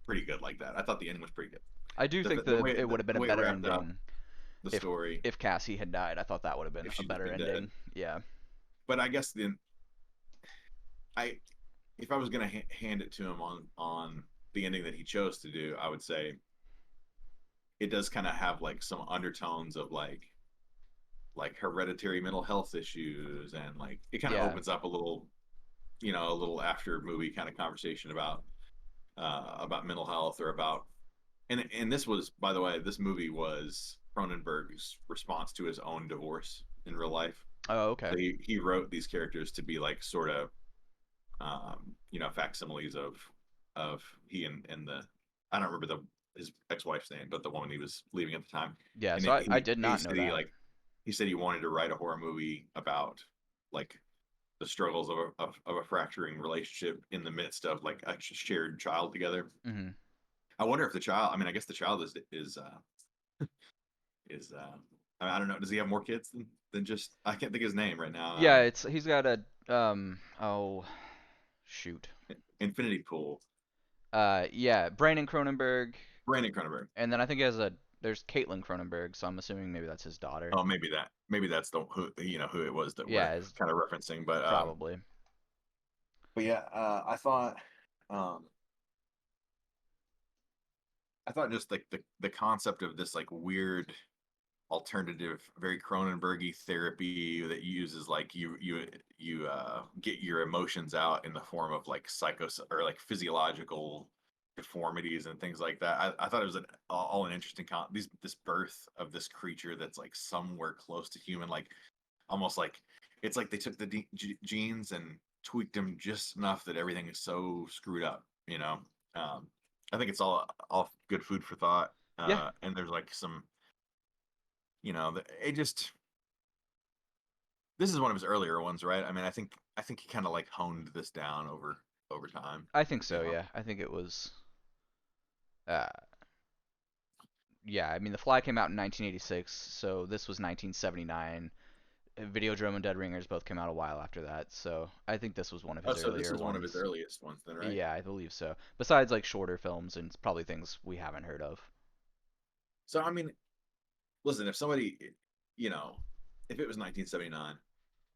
[SPEAKER 1] pretty good like that. I thought the ending was pretty good.
[SPEAKER 2] I do think
[SPEAKER 1] The
[SPEAKER 2] that
[SPEAKER 1] way
[SPEAKER 2] it would have been
[SPEAKER 1] the
[SPEAKER 2] a
[SPEAKER 1] way it
[SPEAKER 2] better
[SPEAKER 1] wrapped up
[SPEAKER 2] ending
[SPEAKER 1] the
[SPEAKER 2] if
[SPEAKER 1] story,
[SPEAKER 2] Cassie had died. I thought that would have been
[SPEAKER 1] if
[SPEAKER 2] a
[SPEAKER 1] she'd just
[SPEAKER 2] better
[SPEAKER 1] been dead.
[SPEAKER 2] ending. Yeah.
[SPEAKER 1] But I guess then I if I was gonna hand it to him on the ending that he chose to do, I would say it does kind of have like some undertones of like hereditary mental health issues, and like it kind of
[SPEAKER 2] Yeah.
[SPEAKER 1] opens up a little, a little after movie kind of conversation about mental health or about, and this was, by the way, this movie was Cronenberg's response to his own divorce in real life.
[SPEAKER 2] Oh, okay.
[SPEAKER 1] So he wrote these characters to be like sort of facsimiles of he and the, I don't remember his ex-wife's name, but the woman he was leaving at the time.
[SPEAKER 2] Yeah,
[SPEAKER 1] And
[SPEAKER 2] so I did
[SPEAKER 1] he
[SPEAKER 2] not know
[SPEAKER 1] said
[SPEAKER 2] that.
[SPEAKER 1] he said he wanted to write a horror movie about like the struggles of a fracturing relationship in the midst of like a shared child together.
[SPEAKER 2] Hmm.
[SPEAKER 1] I wonder if the child, I mean, I guess the child is I, mean, I don't know, does he have more kids than just, I can't think of his name right now.
[SPEAKER 2] Yeah, it's he's got a oh shoot.
[SPEAKER 1] Infinity Pool.
[SPEAKER 2] Yeah, Brandon Cronenberg,
[SPEAKER 1] Brandon Cronenberg.
[SPEAKER 2] and then I think he has a there's Caitlin Cronenberg, so I'm assuming maybe that's his daughter.
[SPEAKER 1] Oh, maybe that's the who it was that we're
[SPEAKER 2] Yeah, is
[SPEAKER 1] kind of referencing. But
[SPEAKER 2] probably.
[SPEAKER 1] yeah, um I thought just like the concept of this like weird alternative, very Cronenbergy therapy that uses like you get your emotions out in the form of like psychos or like physiological deformities and things like that. I thought it was all an interesting this birth of this creature that's like somewhere close to human, like almost like it's like they took the genes and tweaked them just enough that everything is so screwed up. Um, I think it's all good food for thought.
[SPEAKER 2] Yeah,
[SPEAKER 1] And there's like some, it just This is one of his earlier ones, right? I mean, I think he kind of like honed this down over time.
[SPEAKER 2] I think
[SPEAKER 1] You
[SPEAKER 2] so.
[SPEAKER 1] know,
[SPEAKER 2] Yeah, I think it was. Uh, yeah, I mean, The Fly came out in 1986, so this was 1979. Videodrome and Dead Ringers both came out a while after that, so I think this was one of
[SPEAKER 1] oh,
[SPEAKER 2] his
[SPEAKER 1] so this
[SPEAKER 2] earlier
[SPEAKER 1] is one of his
[SPEAKER 2] ones.
[SPEAKER 1] earliest ones, then, right?
[SPEAKER 2] Yeah, I believe so. Besides like shorter films and probably things we haven't heard of.
[SPEAKER 1] So I mean, listen, if somebody, you know, if it was 1979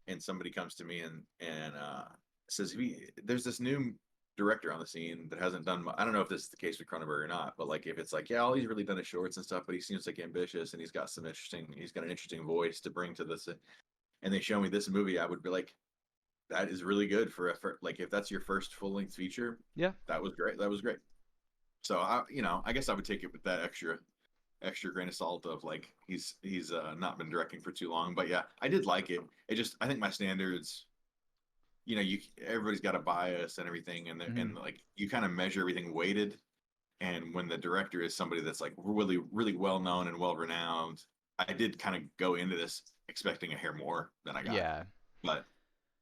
[SPEAKER 1] and somebody comes to me and says, there's this new director on the scene that hasn't done. I don't know if this is the case with Cronenberg or not, but like if it's like, yeah, all he's really done is shorts and stuff, but he seems like ambitious and he's got an interesting voice to bring to this, and they show me this movie, I would be like, that is really good for like if that's your first full length feature,
[SPEAKER 2] Yeah.
[SPEAKER 1] that was great. That was great. So I guess I would take it with that extra grain of salt of like he's not been directing for too long. But yeah, I did like it. It just I think my standards, you everybody's got a bias and everything,
[SPEAKER 2] Hmm.
[SPEAKER 1] and like you kind of measure everything weighted. And when the director is somebody that's like really really well known and well renowned, I did kind of go into this expecting a hair more than I got,
[SPEAKER 2] Yeah.
[SPEAKER 1] but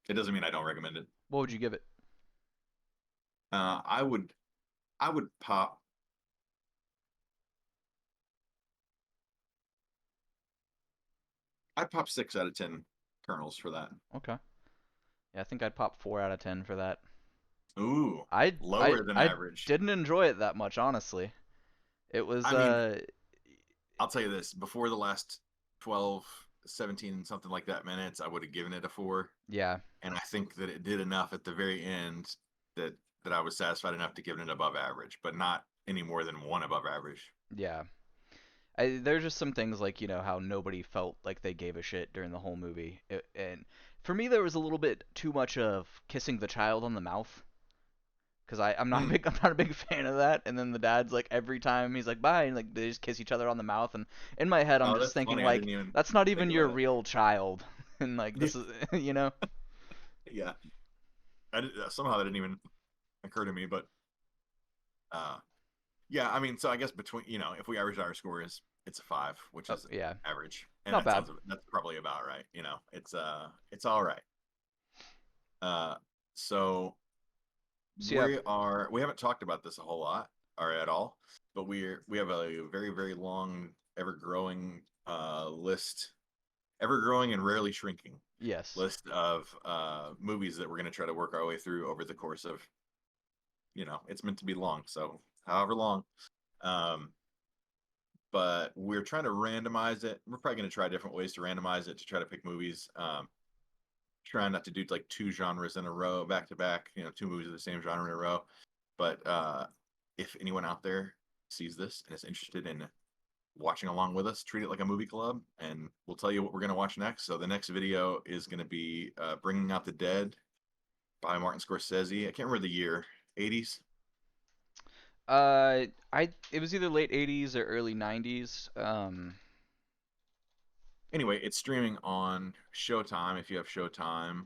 [SPEAKER 1] it doesn't mean I don't recommend it.
[SPEAKER 2] What would you give it?
[SPEAKER 1] I would pop. I'd pop 6 out of 10 kernels for that.
[SPEAKER 2] Okay. Yeah, I think I'd pop 4 out of 10 for that.
[SPEAKER 1] Ooh,
[SPEAKER 2] I I
[SPEAKER 1] lower than
[SPEAKER 2] I
[SPEAKER 1] average.
[SPEAKER 2] didn't enjoy it that much, honestly. It was
[SPEAKER 1] I mean, I'll tell you this, before the last 12, 17, something like that minutes, I would have given it a 4.
[SPEAKER 2] yeah,
[SPEAKER 1] And I think that it did enough at the very end that that I was satisfied enough to give it above average, but not any more than one above average.
[SPEAKER 2] yeah. There's just some things like how nobody felt like they gave a shit during the whole movie, and for me there was a little bit too much of kissing the child on the mouth because I'm not a
[SPEAKER 1] Hmm.
[SPEAKER 2] big I'm not a big fan of that. And then the dad's like every time he's like bye, and like they just kiss each other on the mouth, and in my head I'm
[SPEAKER 1] Oh,
[SPEAKER 2] just
[SPEAKER 1] that's
[SPEAKER 2] thinking
[SPEAKER 1] funny. I
[SPEAKER 2] like
[SPEAKER 1] didn't even
[SPEAKER 2] that's not
[SPEAKER 1] think
[SPEAKER 2] even your
[SPEAKER 1] about it.
[SPEAKER 2] real child, and like
[SPEAKER 1] Yeah,
[SPEAKER 2] this is you know
[SPEAKER 1] yeah. Somehow that didn't even occur to me, but uh, yeah. I mean, so I guess between if we average our scores, it's a 5, which
[SPEAKER 2] oh
[SPEAKER 1] is
[SPEAKER 2] yeah,
[SPEAKER 1] average, and
[SPEAKER 2] not bad.
[SPEAKER 1] that's probably about right. It's all right. Uh, so
[SPEAKER 2] So yeah,
[SPEAKER 1] we haven't talked about this a whole lot or at all, but we have a very very long, ever growing list, ever growing and rarely shrinking
[SPEAKER 2] yes,
[SPEAKER 1] list of movies that we're going to try to work our way through over the course of, it's meant to be long, so however long. Um, but we're trying to randomize it. We're probably going to try different ways to randomize it to try to pick movies. Trying not to do like two genres in a row back to back, two movies of the same genre in a row. But if anyone out there sees this and is interested in watching along with us, treat it like a movie club, and we'll tell you what we're going to watch next. So the next video is going to be Bringing Out the Dead by Martin Scorsese. I can't remember the year, 80s.
[SPEAKER 2] I it was either late 80s or early 90s.
[SPEAKER 1] Anyway, it's streaming on Showtime if you have Showtime,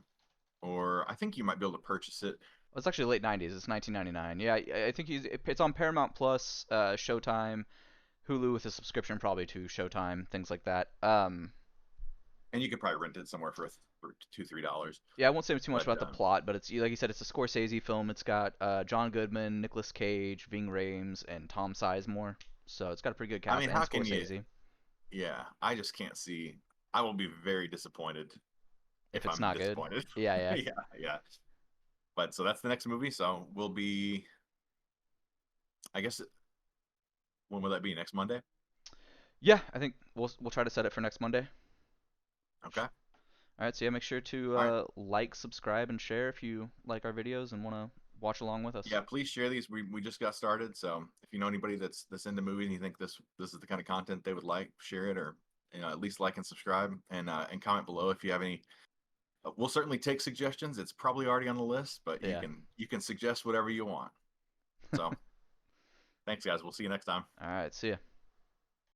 [SPEAKER 1] or I think you might be able to purchase it.
[SPEAKER 2] It's actually late 90s. It's 1999. Yeah, I think it's on Paramount Plus, Showtime, Hulu with a subscription probably to Showtime, things like that.
[SPEAKER 1] And you could probably rent it somewhere for $2, $3.
[SPEAKER 2] Yeah, I won't say too much
[SPEAKER 1] But
[SPEAKER 2] about the plot, but it's like you said, it's a Scorsese film. It's got John Goodman, Nicolas Cage, Ving Rhames, and Tom Sizemore. So it's got a pretty good
[SPEAKER 1] I
[SPEAKER 2] cast,
[SPEAKER 1] mean,
[SPEAKER 2] and
[SPEAKER 1] how can you?
[SPEAKER 2] Scorsese.
[SPEAKER 1] Yeah, I just can't see. I will be very disappointed
[SPEAKER 2] If
[SPEAKER 1] if
[SPEAKER 2] it's
[SPEAKER 1] I'm
[SPEAKER 2] not good,
[SPEAKER 1] disappointed.
[SPEAKER 2] yeah, yeah,
[SPEAKER 1] Yeah, yeah. But so that's the next movie. So we'll be, I guess, when will that be? Next Monday?
[SPEAKER 2] yeah. I think we'll try to set it for next Monday.
[SPEAKER 1] Okay.
[SPEAKER 2] All right, so yeah, make sure to
[SPEAKER 1] All right.
[SPEAKER 2] like, subscribe, and share if you like our videos and want to watch along with us.
[SPEAKER 1] Yeah, please share these. We just got started, so if you know anybody that's into movies and you think this is the kind of content they would like, share it, or at least like and subscribe, and comment below if you have any. We'll certainly take suggestions. It's probably already on the list, but you
[SPEAKER 2] Yeah.
[SPEAKER 1] can you can suggest whatever you want. So thanks, guys. We'll see you next time.
[SPEAKER 2] All right, see ya.